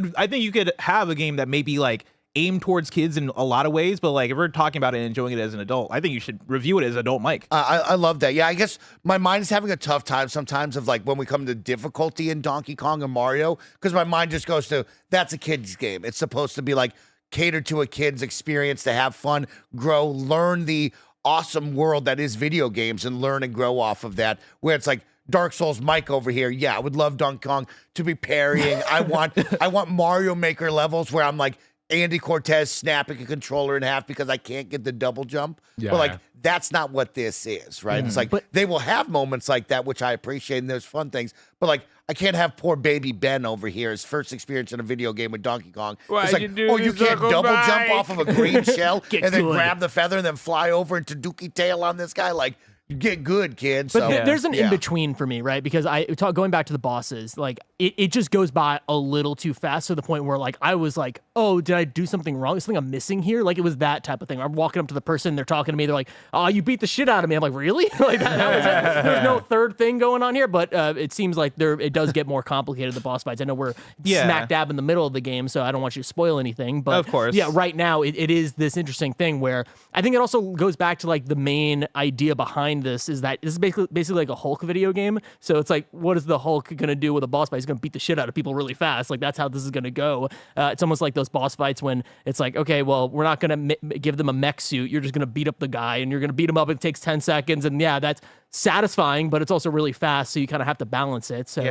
you could have a game that may be like aimed towards kids in a lot of ways, but like if we're talking about it and enjoying it as an adult, I think you should review it as adult Mike. I love that. Yeah, I guess my mind is having a tough time sometimes of like when we come to difficulty in Donkey Kong and Mario, because my mind just goes to, that's a kid's game. It's supposed to be like catered to a kid's experience, to have fun, grow, learn the awesome world that is video games and learn and grow off of that, where it's like Dark Souls Mike over here. Yeah, I would love Donkey Kong to be parrying. I want Mario Maker levels where I'm like Andy Cortez snapping a controller in half because I can't get the double jump. But like, that's not what this is, right? It's like, they will have moments like that, which I appreciate, and there's fun things. But like, I can't have poor baby Ben over here, his first experience in a video game with Donkey Kong. It's like, you can't double jump off of a green shell and then grab the feather and then fly over into Dookie Tail on this guy. Like, you get good, kid. But there's an in-between for me, right? Because going back to the bosses, like, it just goes by a little too fast to the point where, like, I was like, oh, did I do something wrong? Is something I'm missing here? Like, it was that type of thing. I'm walking up to the person, they're talking to me, they're like, oh, you beat the shit out of me. I'm like, really? Like, that was it. There's no third thing going on here, but it seems like it does get more complicated, the boss fights. I know we're smack dab in the middle of the game, so I don't want you to spoil anything, but of course. Yeah, right now, it is this interesting thing where I think it also goes back to, like, the main idea behind this is that this is basically like a Hulk video game. So it's like, what is the Hulk going to do with a boss fight? He's going gonna beat the shit out of people really fast. Like that's how this is gonna go. It's almost like those boss fights when it's like, okay, well, we're not gonna give them a mech suit. You're just gonna beat up the guy, and you're gonna beat him up. It takes 10 seconds, and yeah, that's satisfying, but it's also really fast. So you kind of have to balance it. So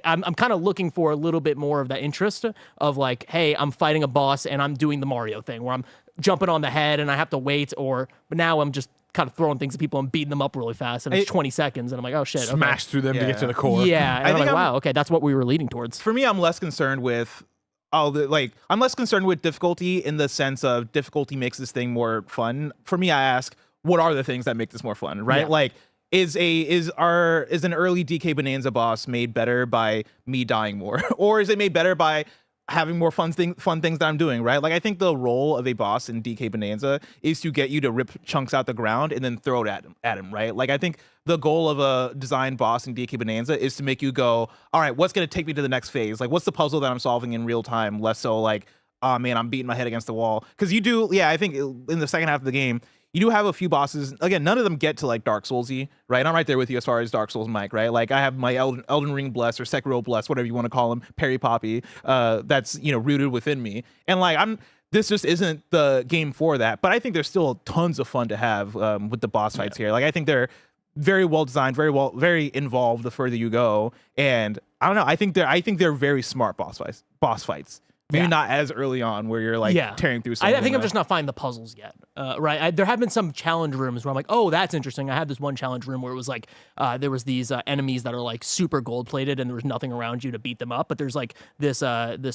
I'm kind of looking for a little bit more of that interest of like, hey, I'm fighting a boss and I'm doing the Mario thing where I'm jumping on the head and I have to wait, but now I'm just kind of throwing things at people and beating them up really fast, and it's 20 seconds, and I'm like, oh shit, Smash through them to get to the core. Yeah, and I'm like, wow, okay, that's what we were leading towards. For me, I'm less concerned with I'm less concerned with difficulty in the sense of difficulty makes this thing more fun. For me, I ask, what are the things that make this more fun, right? Yeah. Like, is an early DK Bananza boss made better by me dying more, or is it made better by having more fun things that I'm doing, right? Like, I think the role of a boss in DK Bananza is to get you to rip chunks out the ground and then throw it at him, right? Like, I think the goal of a designed boss in DK Bananza is to make you go, all right, what's going to take me to the next phase? Like, what's the puzzle that I'm solving in real time? Less so like, oh man, I'm beating my head against the wall. Because you do, I think in the second half of the game, you do have a few bosses. Again, none of them get to like Dark Souls-y, right? I'm right there with you as far as Dark Souls Mike, right? Like I have my Elden Ring Bless or Sekiro Bless, whatever you want to call him, Perry Poppy, that's, rooted within me. And like this just isn't the game for that. But I think there's still tons of fun to have with the boss fights here. Like I think they're very well designed, very involved the further you go. And I don't know, I think they're very smart boss fights. Maybe not as early on where you're like tearing through something. I think I'm just not finding the puzzles yet, right? There have been some challenge rooms where I'm like, oh, that's interesting. I had this one challenge room where it was like there was these enemies that are like super gold plated and there was nothing around you to beat them up, but there's like this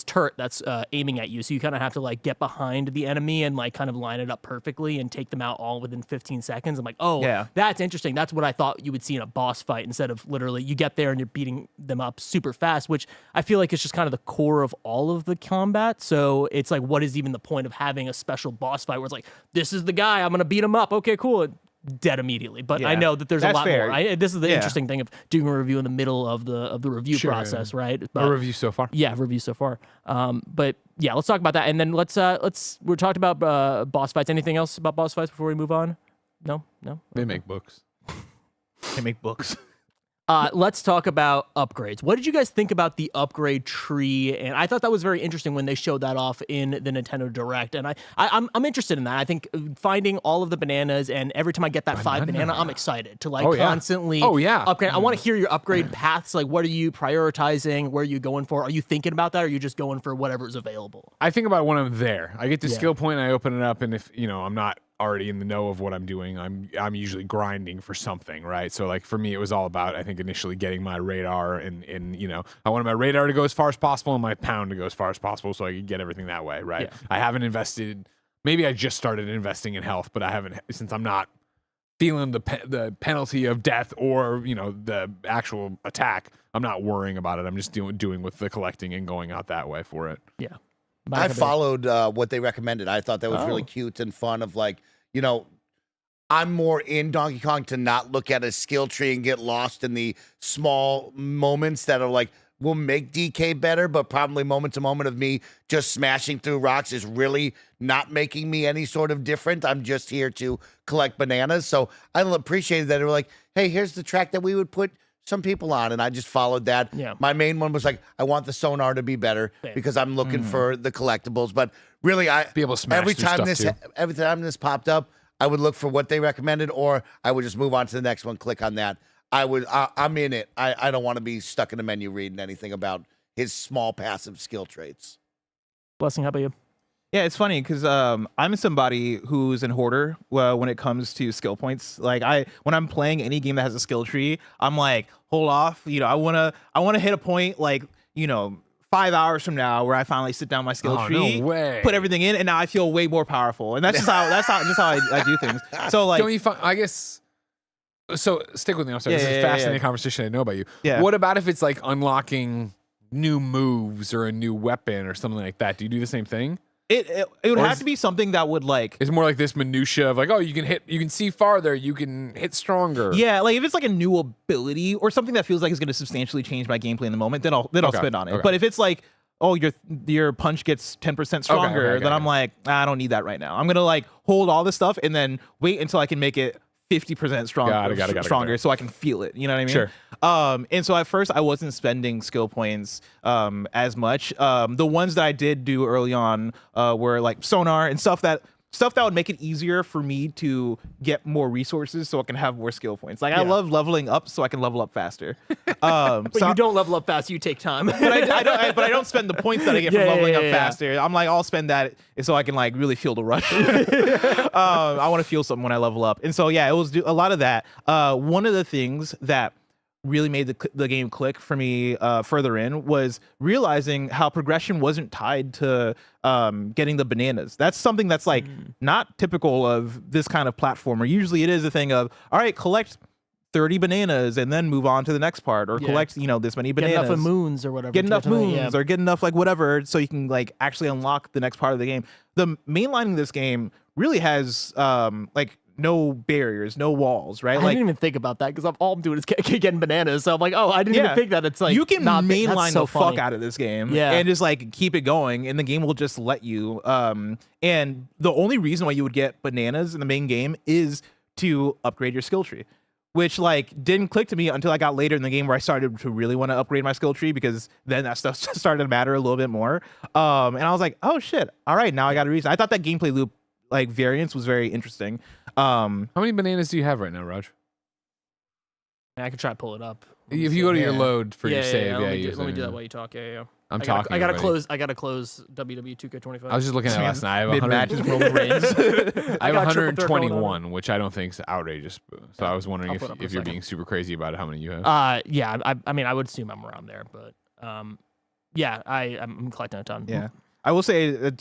turret that's aiming at you, so you kind of have to like get behind the enemy and like kind of line it up perfectly and take them out all within 15 seconds. I'm like, oh, that's interesting. That's what I thought you would see in a boss fight instead of literally you get there and you're beating them up super fast, which I feel like is just kind of the core of all of the combat. So it's like, what is even the point of having a special boss fight where it's like, this is the guy, I'm gonna beat him up, okay, cool, dead immediately. But I know that there's a lot more. This is the interesting thing of doing a review in the middle of the review process, right? But, a review so far. Yeah, review so far. But yeah, let's talk about that, and then let's we're talking about boss fights. Anything else about boss fights before we move on? No. They make books. They make books. Let's talk about upgrades. What did you guys think about the upgrade tree? And I thought that was very interesting when they showed that off in the Nintendo Direct. And I'm interested in that. I think finding all of the bananas, and every time I get that 5 banana, I'm excited to like constantly upgrade. I want to hear your upgrade paths. Like, what are you prioritizing? Where are you going for? Are you thinking about that? Or are you just going for whatever is available? I think about when I'm there. I get to skill point, I open it up, and if I'm not already in the know of what I'm doing, I'm usually grinding for something, right? So like for me, it was all about, I think, initially getting my radar and I wanted my radar to go as far as possible and my pound to go as far as possible so I could get everything that way, right? Yeah. I haven't invested, maybe I just started investing in health, but I haven't, since I'm not feeling the penalty of death or the actual attack, I'm not worrying about it. I'm just doing with the collecting and going out that way for it. Yeah. I followed what they recommended. I thought that was really cute and fun of like, I'm more in Donkey Kong to not look at a skill tree and get lost in the small moments that are like, will make DK better, but probably moment to moment of me just smashing through rocks is really not making me any sort of different. I'm just here to collect bananas. So I appreciated that. They were like, hey, here's the track that we would put some people on, and I just followed that. Yeah. My main one was like, I want the sonar to be better because I'm looking for the collectibles. But really, be able to smash every time this popped up, I would look for what they recommended, or I would just move on to the next one, click on that. I'm in it. I don't want to be stuck in a menu reading anything about his small passive skill traits. Blessing, how about you? Yeah, it's funny because I'm somebody who's an hoarder when it comes to skill points. Like when I'm playing any game that has a skill tree, I'm like, hold off. I wanna hit a point like 5 hours from now where I finally sit down my skill tree, put everything in, and now I feel way more powerful. And that's just how I do things. So like, don't you find? I guess. So stick with me. I'm sorry. This is a fascinating conversation I know about you. Yeah. What about if it's like unlocking new moves or a new weapon or something like that? Do you do the same thing? It would have to be something that would like. It's more like this minutia of like, oh, you can see farther, you can hit stronger. Yeah, like if it's like a new ability or something that feels like it's going to substantially change my gameplay in the moment, then I'll spend on it. Okay. But if it's like, oh, your punch gets 10% stronger, then I'm like, I don't need that right now. I'm gonna like hold all this stuff and then wait until I can make it 50% stronger, so I can feel it. You know what I mean? Sure. And so at first I wasn't spending skill points as much. The ones that I did do early on were like sonar and stuff that would make it easier for me to get more resources so I can have more skill points. Like I love leveling up so I can level up faster. But you don't level up fast, you take time. But I don't spend the points that I get from leveling up faster. I'm like, I'll spend that so I can like really feel the rush. I want to feel something when I level up. And so yeah, it was a lot of that. One of the things that really made the game click for me further in was realizing how progression wasn't tied to getting the bananas. That's something that's like not typical of this kind of platformer. Usually it is a thing of, all right, collect 30 bananas and then move on to the next part, or collect, this many bananas. Get enough moons or whatever. Get enough moons or get enough like whatever so you can like actually unlock the next part of the game. The mainlining of this game really has like no barriers, no walls, right? I didn't even think about that because all I'm doing is getting bananas. So I'm like, oh, I didn't even think that. It's like you can mainline so the fuck out of this game, and just like keep it going, and the game will just let you. And the only reason why you would get bananas in the main game is to upgrade your skill tree, which like didn't click to me until I got later in the game where I started to really want to upgrade my skill tree, because then that stuff started to matter a little bit more. And I was like, oh shit, all right, now I got a reason. I thought that gameplay loop like variance was very interesting. How many bananas do you have right now, Raj? I can try to pull it up. If you go to your load for your save, let me do that while you talk. I'm I talking. I gotta already. I gotta close WWE 2K25. I was just looking at it last night. I have Mid matches, Roman Reigns. I have got triple threat going 121, which I don't think is outrageous. So I was wondering I'll put up if a you're second. being super crazy about how many you have. Yeah, I mean, I would assume I'm around there, but yeah, I'm collecting a ton. Yeah, I will say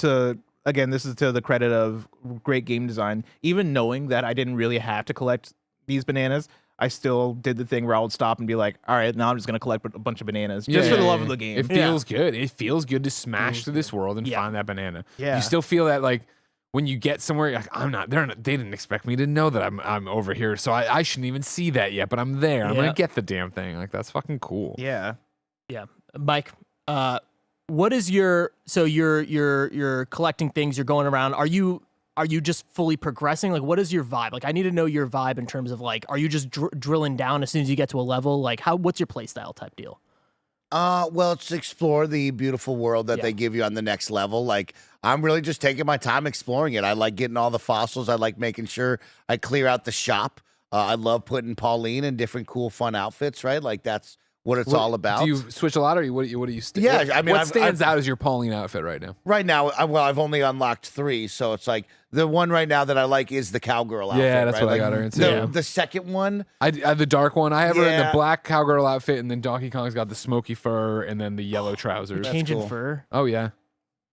again, this is to the credit of great game design. Even knowing that I didn't really have to collect these bananas, I still did the thing where I would stop and be like, all right, now I'm just going to collect a bunch of bananas just for the love of the game. It feels good. It feels good to smash through this world and find that banana. Yeah. You still feel that like when you get somewhere, you're like, they didn't expect me to know that I'm over here, so I shouldn't even see that yet, but I'm there. I'm going to get the damn thing. Like, that's fucking cool. Yeah. Yeah. Mike, what is you're collecting things, you're going around. Are you just fully progressing? Like, what is your vibe? Like, I need to know your vibe in terms of like, are you just drilling down as soon as you get to a level? Like, what's your play style type deal? Well, it's to explore the beautiful world that they give you on the next level. Like, I'm really just taking my time exploring it. I like getting all the fossils. I like making sure I clear out the shop. I love putting Pauline in different cool, fun outfits, right? Like, that's what it's all about. Do you switch a lot, or what do you Yeah, I mean, what stands out as your Pauline outfit right now? Right now, I've only unlocked 3, so it's like the one right now that I like is the cowgirl outfit. Yeah, that's right? what I Like, got her into. The second one, I the dark one. I have her in the Yeah. black cowgirl outfit, and then Donkey Kong's got the smoky fur and then the yellow trousers. Changing cool. fur. Oh yeah,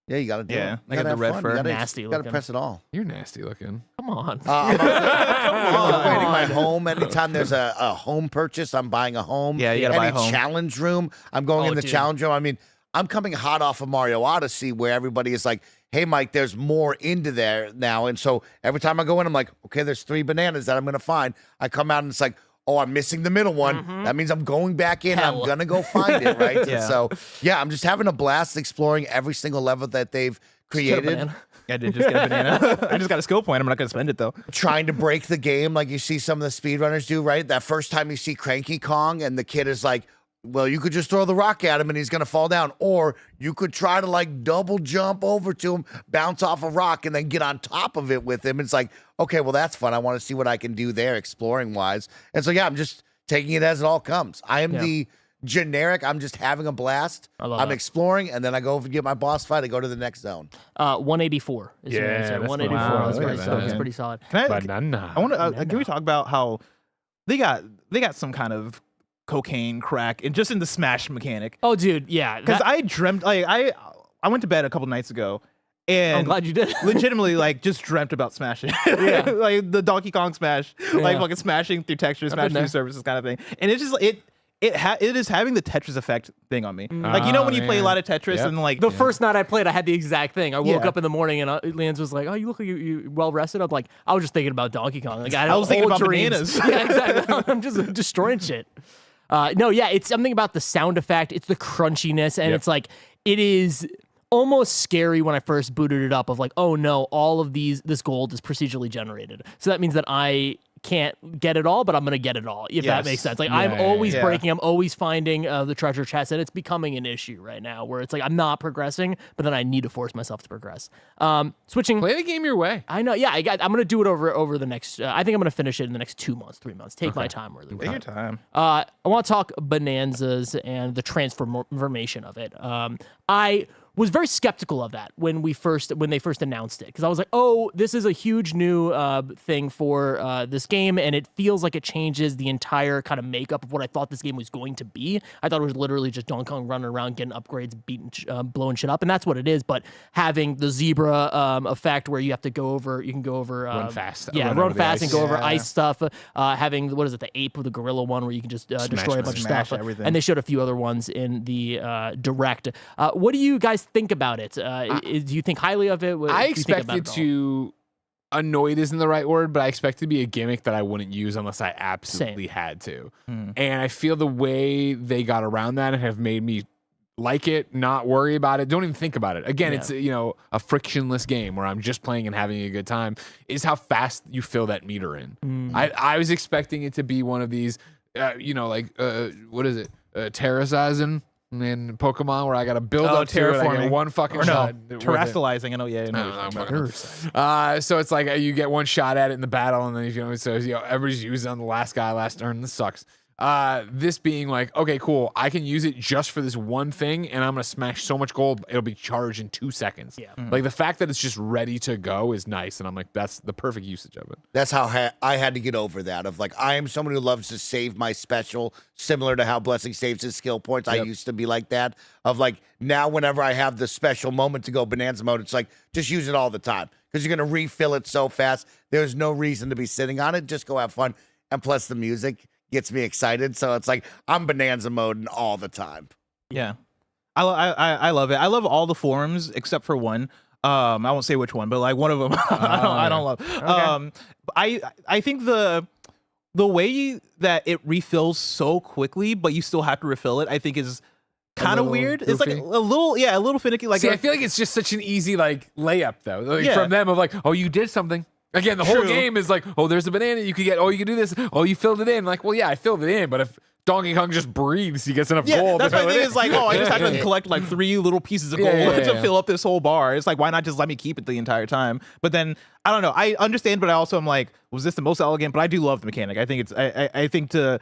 yeah, you got to do Yeah, it. I You got gotta the have red fun. fur. You gotta, Nasty you got to looking. press it all. you're nasty looking. Come on. I'm upgrading my home. Anytime there's a home purchase, I'm buying a home. Yeah, you gotta buy a home. Challenge room, I'm going in the dude. challenge room. I mean, I'm coming hot off of Mario Odyssey, where everybody is like, hey, Mike, there's more into there now. And so every time I go in, I'm like, okay, there's 3 bananas that I'm going to find. I come out and it's like, oh, I'm missing the middle one. That means I'm going back in. Hell. I'm going to go find it, right? Yeah. And so, yeah, I'm just having a blast exploring every single level that they've created. banana. I did just get a banana. I just got a skill point. I'm not going to spend it though. Trying to break the game like you see some of the speedrunners do, right? That first time you see Cranky Kong and the kid is like, well, you could just throw the rock at him and he's going to fall down. Or you could try to like double jump over to him, bounce off a rock, and then get on top of it with him. It's like, okay, well, that's fun. I want to see what I can do there exploring wise. And so, yeah, I'm just taking it as it all comes. I am the generic. I'm just having a blast. I'm exploring, and then I go over and get my boss fight. I go to the next zone. 184 is your Yeah, answer. that's 184. wow, That's look pretty at solid. that. That's pretty solid. Banana. I want to. Can we talk about how they got some kind of cocaine, crack, and just in the Smash mechanic? Oh, dude, yeah. Because I dreamt. Like I went to bed a couple nights ago, and I'm glad you did. legitimately like just dreamt about smashing. Yeah. Like the Donkey Kong Smash, like Yeah. fucking smashing through textures, been smashing there. through surfaces, kind of thing. And it's just it is having the Tetris effect thing on me. Like you know when you play a lot of Tetris Yep. and like The first night I played, I had the exact thing. I woke Yeah. up in the morning and Lance was like, "Oh, you look like you well rested." I'm like, I was just thinking about Donkey Kong. Like I was thinking whole about dreams. bananas. Yeah, exactly. I'm just destroying shit. No, yeah, it's something about the sound effect. It's the crunchiness, and it's like it is almost scary when I first booted it up. Of like, oh no, all of this gold is procedurally generated. So that means that I can't get it all, but I'm gonna get it all, if that Yes. makes sense. Like Yeah, I'm always yeah. breaking, I'm always finding the treasure chest, and it's becoming an issue right now where it's like I'm not progressing, but then I need to force myself to progress. Switching. Play the game your way. I know, yeah. I'm gonna do it over the next. I think I'm gonna finish it in the next 2 months, 3 months. Take my time, really. Take your time. I want to talk Bananzas and the transformation of it. I was very skeptical of that when they first announced it, because I was like, oh, this is a huge new thing for this game, and it feels like it changes the entire kind of makeup of what I thought this game was going to be. I thought it was literally just Donkey Kong running around, getting upgrades, blowing shit up, and that's what it is. But having the zebra effect where you have to you can go over Run fast. yeah, Run run over the fast and ice. go over Yeah. ice stuff. Having the ape with the gorilla one where you can just destroy a bunch of smash stuff. everything. And they showed a few other ones in the direct. What do you guys think about it? Do you think highly of it? What I do you think expect about it all? to. Annoyed isn't the right word, but I expect it to be a gimmick that I wouldn't use unless I absolutely had to. And I feel the way they got around that and have made me like it, not worry about it, don't even think about it. Again, Yeah. it's a frictionless game where I'm just playing and having a good time. Is how fast you fill that meter in. I was expecting it to be one of these, what is it, Terrazizing in Pokemon, where I got to build up to it. I terraforming. get one fucking Or shot. no, with it. terrestrializing. I know. Yeah, I know. I what don't you're know, talking about. so it's like you get one shot at it in the battle, and then everybody's using on the last guy last turn. This sucks. This being like, okay, cool, I can use it just for this one thing, and I'm gonna smash so much gold, it'll be charged in 2 seconds. Yeah. Like the fact that it's just ready to go is nice, and I'm like, that's the perfect usage of it. That's how I had to get over that. Of like, I am someone who loves to save my special, similar to how Blessing saves his skill points. I used to be like that. Of like, now whenever I have the special moment to go Bonanza mode, it's like, just use it all the time, because you're gonna refill it so fast. There's no reason to be sitting on it. Just go have fun. And plus, the music gets me excited. So it's like I'm Bonanza mode all the time. Yeah, I love it. I love all the forms except for one. I won't say which one, but like one of them, I don't love. I think the way that it refills so quickly, but you still have to refill it, I think is kind of little weird. It's like goofy. a little finicky. Like See, I feel like it's just such an easy layup though, Yeah. from them of like, oh, you did something. Again, the whole True. game is like, oh, there's a banana you could get. Oh, you can do this. Oh, you filled it in. Like, well, yeah, I filled it in, but if Donkey Kong just breathes, he gets enough gold. That's to my fill it thing. in. Is like, oh, I just have to collect like 3 little pieces of gold to fill up this whole bar. It's like, why not just let me keep it the entire time? But then I don't know. I understand, but I also am like, was this the most elegant? But I do love the mechanic. I think it's I think to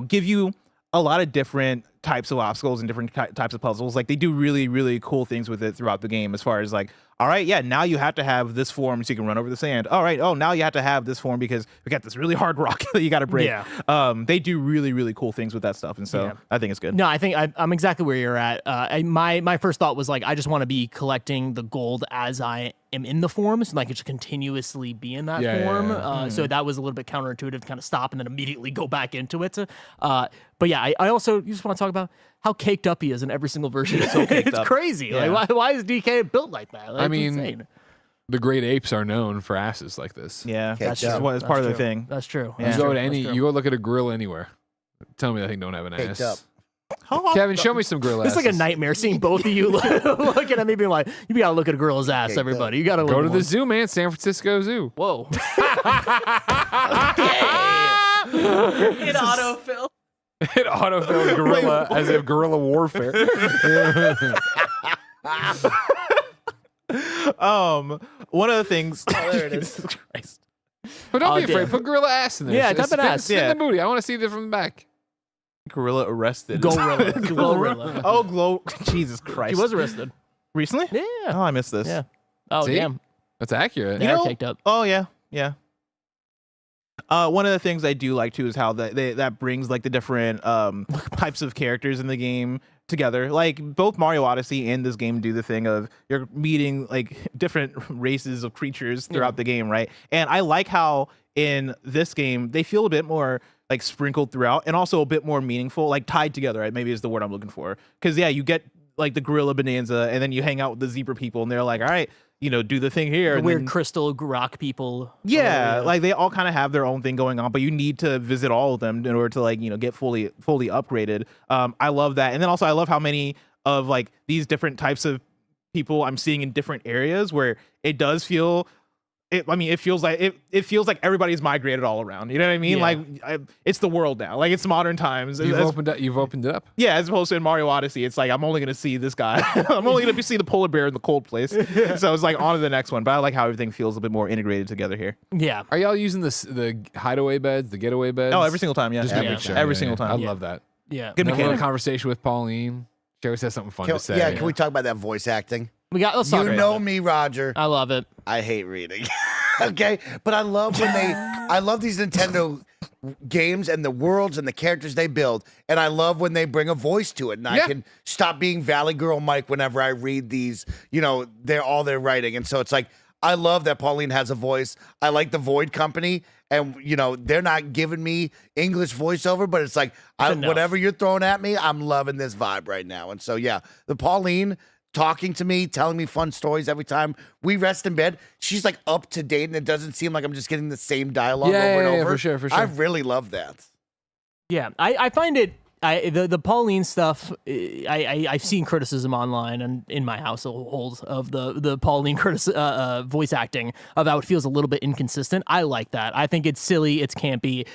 give you a lot of different types of obstacles and different types of puzzles. Like they do really, really cool things with it throughout the game, as far as like, all right, yeah, now you have to have this form so you can run over the sand. All right, oh, now you have to have this form because we got this really hard rock that you got to break. Yeah. They do really, really cool things with that stuff, and so Yeah. I think it's good. No, I think I'm exactly where you're at. My first thought was like, I just want to be collecting the gold as I am in the form, so I can just continuously be in that form. So that was a little bit counterintuitive to kind of stop and then immediately go back into it. But yeah, I also just want to talk about how caked up he is in every single version. So caked it's up. crazy. Yeah. Like, why is DK built like that? Like, I it's mean, insane. The great apes are known for asses like this. Yeah, Okay, that's yeah. just what is That's part of the true. thing. That's true. Yeah. You go to That's any, true. you go look at a gorilla anywhere. Tell me that thing don't have an Caked ass. up. Kevin, show me some gorilla It's asses. like a nightmare seeing both of you looking at me being like, you gotta look at a gorilla's ass, Okay, everybody. You gotta Go look to at the one. zoo, man. San Francisco Zoo. Whoa. In autofill. It autofilled gorilla as if guerrilla warfare. One of the things. Oh, there it is. Jesus Christ. But don't be Oh, afraid. damn. Put gorilla ass in there. Yeah, Just type an ass. Spin Yeah. the booty. I want to see it from the back. Gorilla arrested. Gorilla. Glorilla. Oh, glow. Jesus Christ. He was arrested. recently. Yeah. Oh, I missed this. Yeah. Oh, See? damn. That's accurate. They You are know- caked up. Oh yeah, yeah. One of the things I do like too is how that brings like the different types of characters in the game together. Like both Mario Odyssey and this game do the thing of you're meeting like different races of creatures throughout the game, right? And I like how in this game they feel a bit more like sprinkled throughout and also a bit more meaningful, like tied together, right? Maybe is the word I'm looking for. Because yeah, you get like the gorilla Bananza and then you hang out with the zebra people and they're like, all right, you know, do the thing here. The and weird then, crystal rock people. yeah, like they all kind of have their own thing going on, but you need to visit all of them in order to like, you know, get fully upgraded. I love that. And then also I love how many of like these different types of people I'm seeing in different areas where it does feel it feels like everybody's migrated all around. You know what I mean? Yeah. Like it's the world now. Like it's modern times. You've opened it up. Yeah, as opposed to in Mario Odyssey, it's like I'm only gonna see this guy. I'm only gonna see the polar bear in the cold place. So it's like on to the next one. But I like how everything feels a bit more integrated together here. Yeah. Are y'all using the hideaway beds, the getaway beds? Oh, every single time, yeah. Just to Yeah. make sure. Every Yeah, single yeah. time. I love that. Yeah. Good Another mechanic. conversation with Pauline. She always has something fun to say. Yeah, can we talk about that voice acting? Let's talk You about know it. me, Roger. I love it. I hate reading. Okay, but I love I love these Nintendo games and the worlds and the characters they build, and I love when they bring a voice to it, and I can stop being Valley Girl Mike whenever I read these. They're writing, and so it's like I love that Pauline has a voice. I like the Void Company, and they're not giving me English voiceover, but it's like enough. whatever you're throwing at me, I'm loving this vibe right now, and so yeah, the Pauline talking to me, telling me fun stories every time we rest in bed. She's like up to date, and it doesn't seem like I'm just getting the same dialogue over and over. for sure. I really love that. Yeah, I find it. The Pauline stuff. I've seen criticism online and in my household of the Pauline voice acting of how it feels a little bit inconsistent. I like that. I think it's silly. It's campy.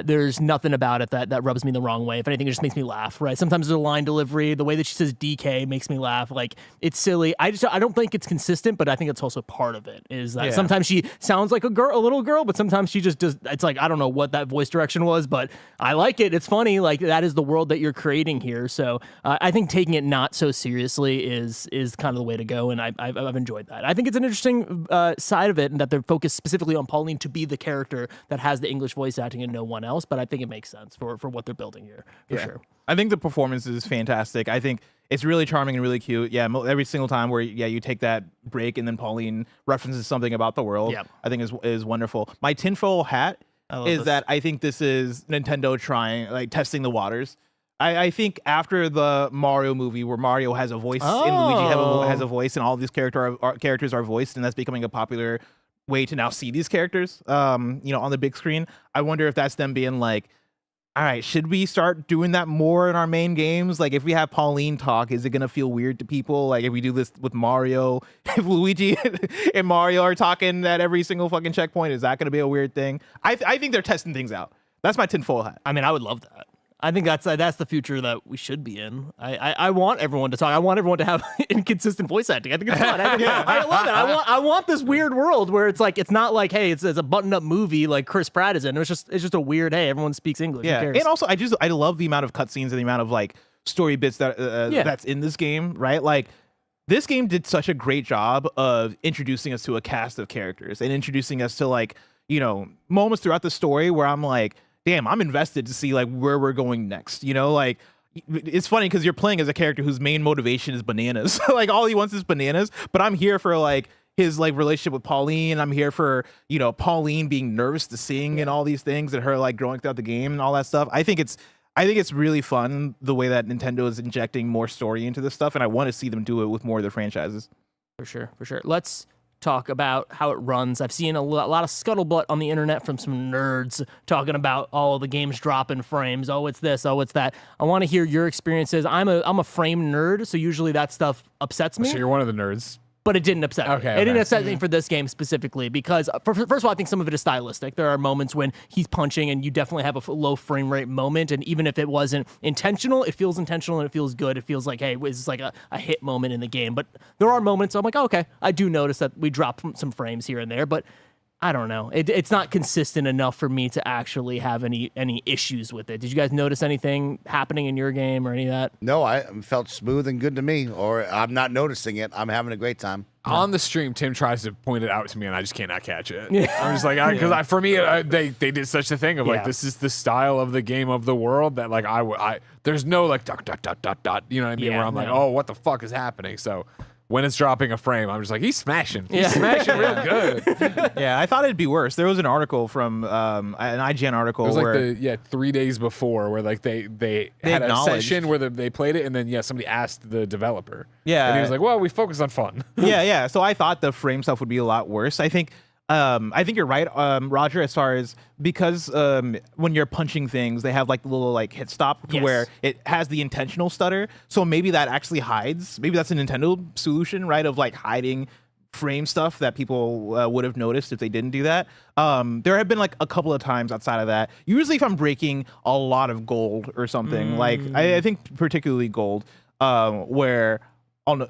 There's nothing about it that rubs me the wrong way. If anything, it just makes me laugh. Right? Sometimes there's a line delivery. The way that she says DK makes me laugh. Like it's silly. I don't think it's consistent, but I think it's also part of it. Is that sometimes she sounds like a little girl, but sometimes she just does. It's like I don't know what that voice direction was, but I like it. It's funny. Like that is the world that you're creating here. So I think taking it not so seriously is kind of the way to go, and I've enjoyed that. I think it's an interesting side of it, and that they're focused specifically on Pauline to be the character that has the English voice acting and no one else. But I think it makes sense for what they're building here for sure. I think the performance is fantastic. I think it's really charming and really cute. Yeah, every single time where you take that break and then Pauline references something about the world. Yep. I think is wonderful. My tinfoil hat is that I think this is Nintendo testing the waters. I think after the Mario movie where Mario has a voice and Luigi has a voice and all these characters are voiced, and that's becoming a popular way to now see these characters on the big screen. I wonder if that's them being like, all right, should we start doing that more in our main games? Like if we have Pauline talk, is it going to feel weird to people? Like if we do this with Mario, if Luigi and Mario are talking at every single fucking checkpoint, is that going to be a weird thing? I think they're testing things out. That's my tinfoil hat. I mean, I would love that. I think that's the future that we should be in. I want everyone to talk. I want everyone to have inconsistent voice acting. I think it's fun. I love it. I want this weird world where it's like it's not like hey, it's a button up movie like Chris Pratt is in. It's just a weird hey, everyone speaks English. Yeah, Who cares? and also I love the amount of cutscenes and the amount of like story bits that's in this game. Right, like this game did such a great job of introducing us to a cast of characters and introducing us to like moments throughout the story where I'm like, damn, I'm invested to see like where we're going next. Like it's funny because you're playing as a character whose main motivation is bananas. Like all he wants is bananas, but I'm here for like his like relationship with Pauline. I'm here for Pauline being nervous to sing and all these things and her like growing throughout the game and all that stuff. I think it's really fun the way that Nintendo is injecting more story into this stuff, and I want to see them do it with more of their franchises. For sure. Let's talk about how it runs. I've seen a lot of scuttlebutt on the internet from some nerds talking about all the games dropping frames. Oh, it's this. Oh, it's that. I want to hear your experiences. I'm a frame nerd, so usually that stuff upsets me. So you're one of the nerds. But it didn't upset me. Okay. It didn't upset me for this game specifically because, first of all, I think some of it is stylistic. There are moments when he's punching and you definitely have a low frame rate moment. And even if it wasn't intentional, it feels intentional and it feels good. It feels like, hey, it's like a hit moment in the game. But there are moments I'm like, oh, okay, I do notice that we drop some frames here and there. But I don't know. It's not consistent enough for me to actually have any issues with it. Did you guys notice anything happening in your game or any of that? No, I felt smooth and good to me, or I'm not noticing it. I'm having a great time. On the stream, Tim tries to point it out to me, and I just cannot catch it. I'm just like, because for me, they did such a thing of like, this is the style of the game of the world that like there's no like dot dot dot dot dot. You know what I mean? Yeah, Where I'm like, oh, what the fuck is happening? So when it's dropping a frame, I'm just like, he's smashing. He's smashing real good. Yeah, I thought it'd be worse. There was an article from an IGN article It was where like 3 days before where like they had a acknowledged. session where they played it, and then somebody asked the developer. Yeah. And he was like, well, we focus on fun. yeah. So I thought the frame stuff would be a lot worse. I think you're right, Roger, as far as because when you're punching things, they have like the little like hit stop to where it has the intentional stutter. So maybe that actually hides. Maybe that's a Nintendo solution, right? Of like hiding frame stuff that people would have noticed if they didn't do that. There have been like a couple of times outside of that. Usually if I'm breaking a lot of gold or something, like I think particularly gold, where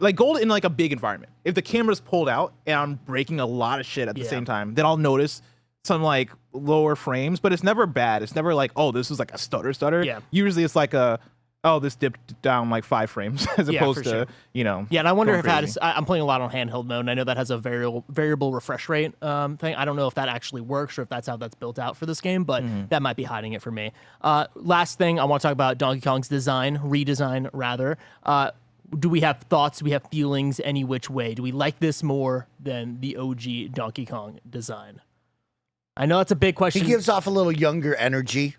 like gold in like a big environment. If the camera's pulled out and I'm breaking a lot of shit at the same time, then I'll notice some like lower frames, but it's never bad. It's never like, oh, this was like a stutter. Yeah. Usually it's like this dipped down like 5 frames as opposed to, you know. Yeah, and I wonder going if crazy. I'm playing a lot on handheld mode, and I know that has a variable refresh rate thing. I don't know if that actually works or if that's how that's built out for this game, but that might be hiding it for me. Last thing, I want to talk about Donkey Kong's redesign rather. Do we have thoughts? Do we have feelings any which way? Do we like this more than the OG Donkey Kong design? I know that's a big question. He gives off a little younger energy,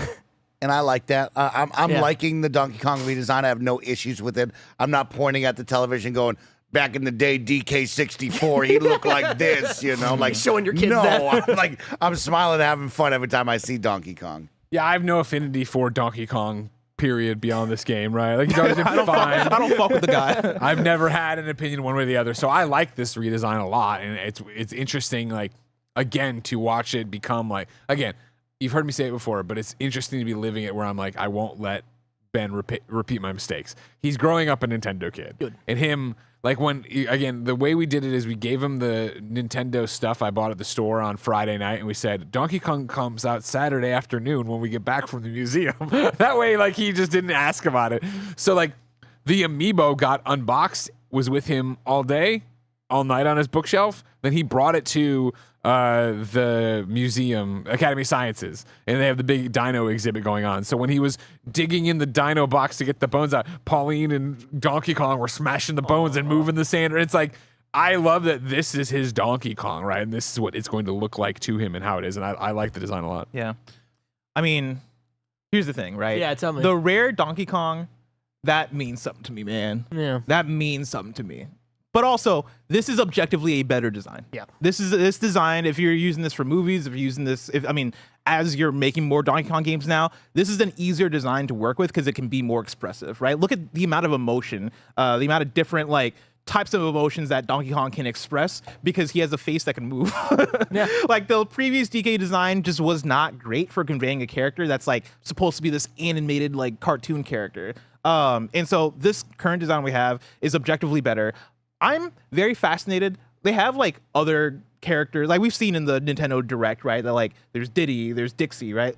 and I like that. I'm liking the Donkey Kong redesign. I have no issues with it. I'm not pointing at the television going, back in the day, DK64, he looked like this, you know, like Showing your kids no, that. I'm smiling, having fun every time I see Donkey Kong. Yeah, I have no affinity for Donkey Kong. Period. Beyond this game, right? Like he's always been fine. I don't fuck with the guy. I've never had an opinion one way or the other, so I like this redesign a lot, and it's interesting. Like again, to watch it become like again. You've heard me say it before, but it's interesting to be living it where I'm like, I won't let Ben repeat my mistakes. He's growing up a Nintendo kid, and him. Like when, again, the way we did it is we gave him the Nintendo stuff I bought at the store on Friday night, and we said, Donkey Kong comes out Saturday afternoon when we get back from the museum. That way, like, he just didn't ask about it. So, like, the amiibo got unboxed, was with him all day, all night on his bookshelf. Then he brought it to the museum, Academy of Sciences, and they have the big dino exhibit going on. So when he was digging in the dino box to get the bones out, Pauline and Donkey Kong were smashing the bones and moving the sand. It's like, I love that this is his Donkey Kong, right? And this is what it's going to look like to him and how it is. And I like the design a lot. Yeah. I mean, here's the thing, right? Yeah, tell me. The rare Donkey Kong, that means something to me, man. Yeah. That means something to me. But also, this is objectively a better design. Yeah. This design, if you're using this for movies, if you're using this, as you're making more Donkey Kong games now, this is an easier design to work with because it can be more expressive, right? Look at the amount of emotion, the amount of different, like, types of emotions that Donkey Kong can express because he has a face that can move. Yeah. Like the previous DK design just was not great for conveying a character that's like supposed to be this animated like cartoon character. And so this current design we have is objectively better. I'm very fascinated. They have like other characters like we've seen in the Nintendo Direct, right? That like there's Diddy, there's Dixie, right?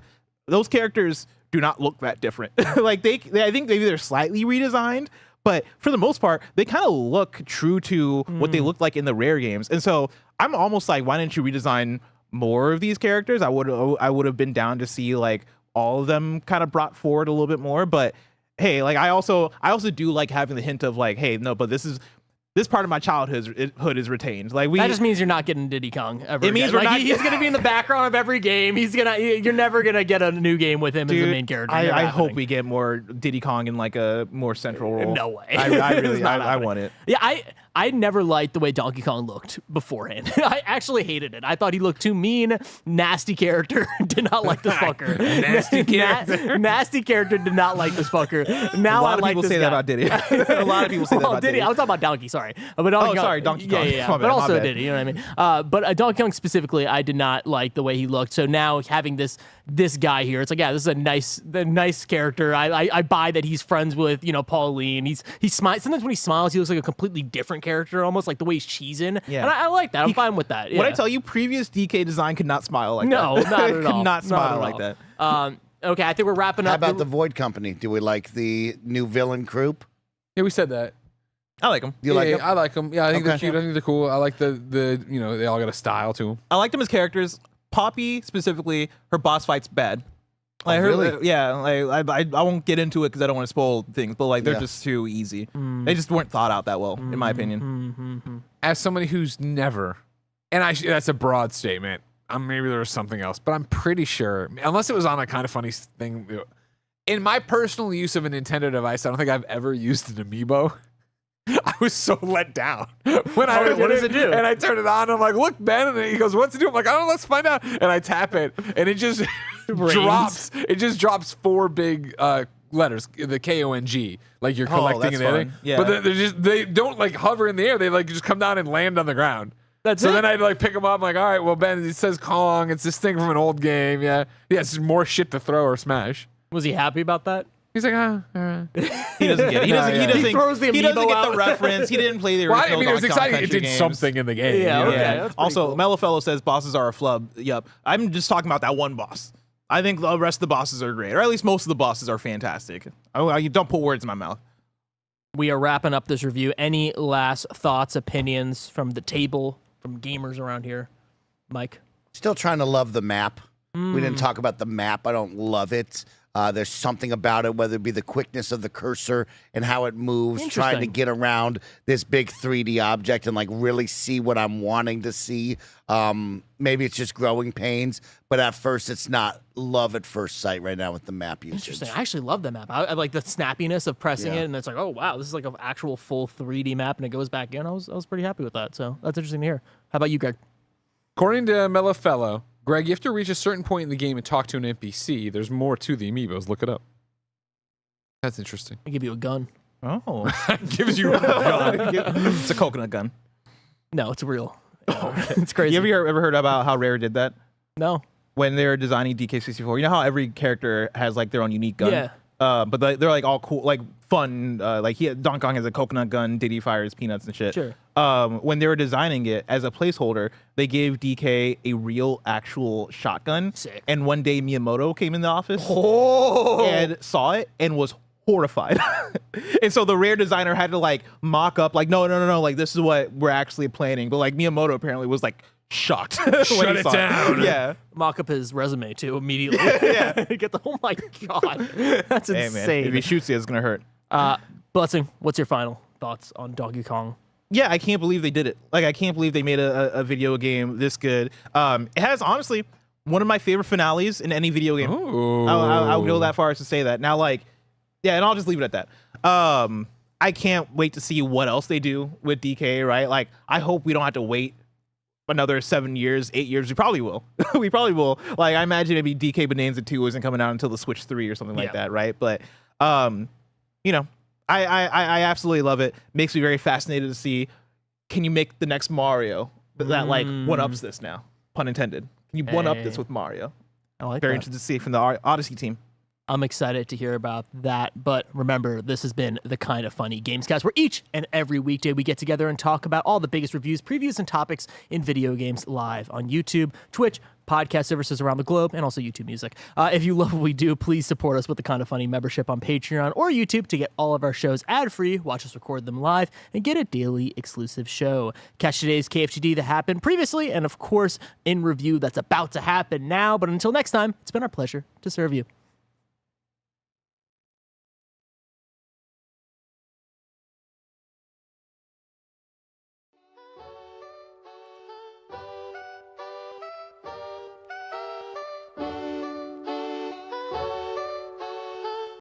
Those characters do not look that different. Like they I think maybe they're slightly redesigned, but for the most part, they kind of look true to what they looked like in the Rare games. And so I'm almost like, why didn't you redesign more of these characters? I would have been down to see like all of them kind of brought forward a little bit more. But hey, like I also do like having the hint of like, hey, no, but this part of my childhood is retained. Like that just means you're not getting Diddy Kong ever. It means again. we're not. He's gonna be in the background of every game. You're never gonna get a new game with him as the main character. Never I hope happening. we get more Diddy Kong in like a more central role. No way. I It's really not I happening. want it. Yeah, I never liked the way Donkey Kong looked beforehand. I actually hated it. I thought he looked too mean, nasty character. Did not like this fucker. Nasty character. Nasty character. Did not like this fucker. Now A lot I of like people this say guy. that about Diddy. A lot of people say that Well, about Diddy. Diddy. I was talking about Donkey. Sorry, but Donkey Kong, sorry, Donkey Kong. Yeah. My bad, But also my bad. Diddy. You know what I mean? But Donkey Kong specifically, I did not like the way he looked. So now having this guy here, it's like, yeah, this is a nice character. I buy that he's friends with Pauline. He smiles. Sometimes when he smiles, he looks like a completely different character, almost like the way he's cheesing. Yeah. And I like that. I'm fine with that. When I Yeah. tell you, previous DK design could not smile like No, that. not at Could all. not smile at like all. that. Okay, I think we're wrapping How up. about the Void Company? Do we like the new villain group? Yeah, we said that. I like him. You like yeah, it? I like them. Yeah, I think they're Okay. cute. I think they're cool. I like the they all got a style to them. I like them as characters. Poppy specifically, her boss fight's bad. Like her, really? yeah. Like I won't get into it because I don't want to spoil things. But like they're Yeah. just too easy. They just weren't thought out that well, in my opinion. As somebody who's never, and that's a broad statement. Maybe there was something else, but I'm pretty sure, unless it was on a kind of funny thing. In my personal use of a Nintendo device, I don't think I've ever used an amiibo. I was so let down when I what does it do? And I turn it on. And I'm like, "Look, Ben," and he goes, "What's it do?" I'm like, "I don't know. Let's find out." And I tap it, and it just drops. It just drops 4 big letters, the KONG, like you're collecting that's in the air. fun. Yeah. But they don't like hover in the air. They like just come down and land on the ground. That's So it. then I had to like pick him up. I'm like, all right, well, Ben, it says Kong. It's this thing from an old game. Yeah. Yeah, it's just more shit to throw or smash. Was he happy about that? He's like, all right. He doesn't get it. He doesn't. Yeah, He yeah. doesn't. He throws the he doesn't amiibo get out. the reference. He didn't play the Well, original. I mean, it was Donkey Kong exciting. It Country did games. something in the game. Yeah, you know? okay. Yeah. that's pretty Also, cool. Mellow Fellow says bosses are a flub. Yup. I'm just talking about that one boss. I think the rest of the bosses are great, or at least most of the bosses are fantastic. You don't put words in my mouth. We are wrapping up this review. Any last thoughts, opinions from the table, from gamers around here? Mike? Still trying to love the map. We didn't talk about the map. I don't love it. There's something about it, whether it be the quickness of the cursor and how it moves, trying to Interesting. get around this big 3D object and like really see what I'm wanting to see. Maybe it's just growing pains, but at first it's not love at first sight right now with the map usage. Interesting. I actually love that map. I like the snappiness of pressing Yeah. it, and it's like, oh, wow, this is like an actual full 3D map, and it goes back in. I was pretty happy with that, so that's interesting to hear. How about you, Greg? According to Mellow Fellow, Greg, you have to reach a certain point in the game and talk to an NPC. There's more to the amiibos. Look it up. That's interesting. I give you a gun. Oh, Gives you a gun. it's a coconut gun. No, it's real. It's crazy. You ever heard about how Rare did that? No. When they're designing DK64, you know how every character has like their own unique gun. Yeah. But they're like all cool, like fun. Like Donkey Kong has a coconut gun, Diddy fires peanuts and shit. Sure. When they were designing it as a placeholder, they gave DK a real, actual shotgun. Sick. And one day Miyamoto came in the office Oh. and saw it and was horrified. And so the Rare designer had to like mock up, like, no, like this is what we're actually planning. But like Miyamoto apparently was like shocked. when Shut he it saw down. Yeah. Mock up his resume, too, immediately. Yeah. Get the, oh, my God. That's Hey, man. If he insane. shoots you, it's going to hurt. Blessing, what's your final thoughts on Donkey Kong? Yeah, I can't believe they did it. Like, I can't believe they made a video game this good. It has, honestly, one of my favorite finales in any video game. Ooh. I would go that far as to say that. Now, like, yeah, and I'll just leave it at that. I can't wait to see what else they do with DK, right? Like, I hope we don't have to wait another 7 years, 8 years. We probably will. We probably will. Like, I imagine maybe DK Bananza 2 isn't coming out until the Switch 3 or something like Yeah. that, right? But, you know, I absolutely love it. Makes me very fascinated to see, can you make the next Mario that like one-ups this now? Pun intended. Can you one-up this Hey. with Mario? I like Very that. interested to see from the Odyssey team. I'm excited to hear about that. But remember, this has been the Kind of Funny Gamescast, where each and every weekday we get together and talk about all the biggest reviews, previews, and topics in video games live on YouTube, Twitch, podcast services around the globe, and also YouTube Music. If you love what we do, please support us with the Kind of Funny membership on Patreon or YouTube to get all of our shows ad-free, watch us record them live, and get a daily exclusive show. Catch today's KFGD that happened previously, and of course, in review that's about to happen now. But until next time, it's been our pleasure to serve you.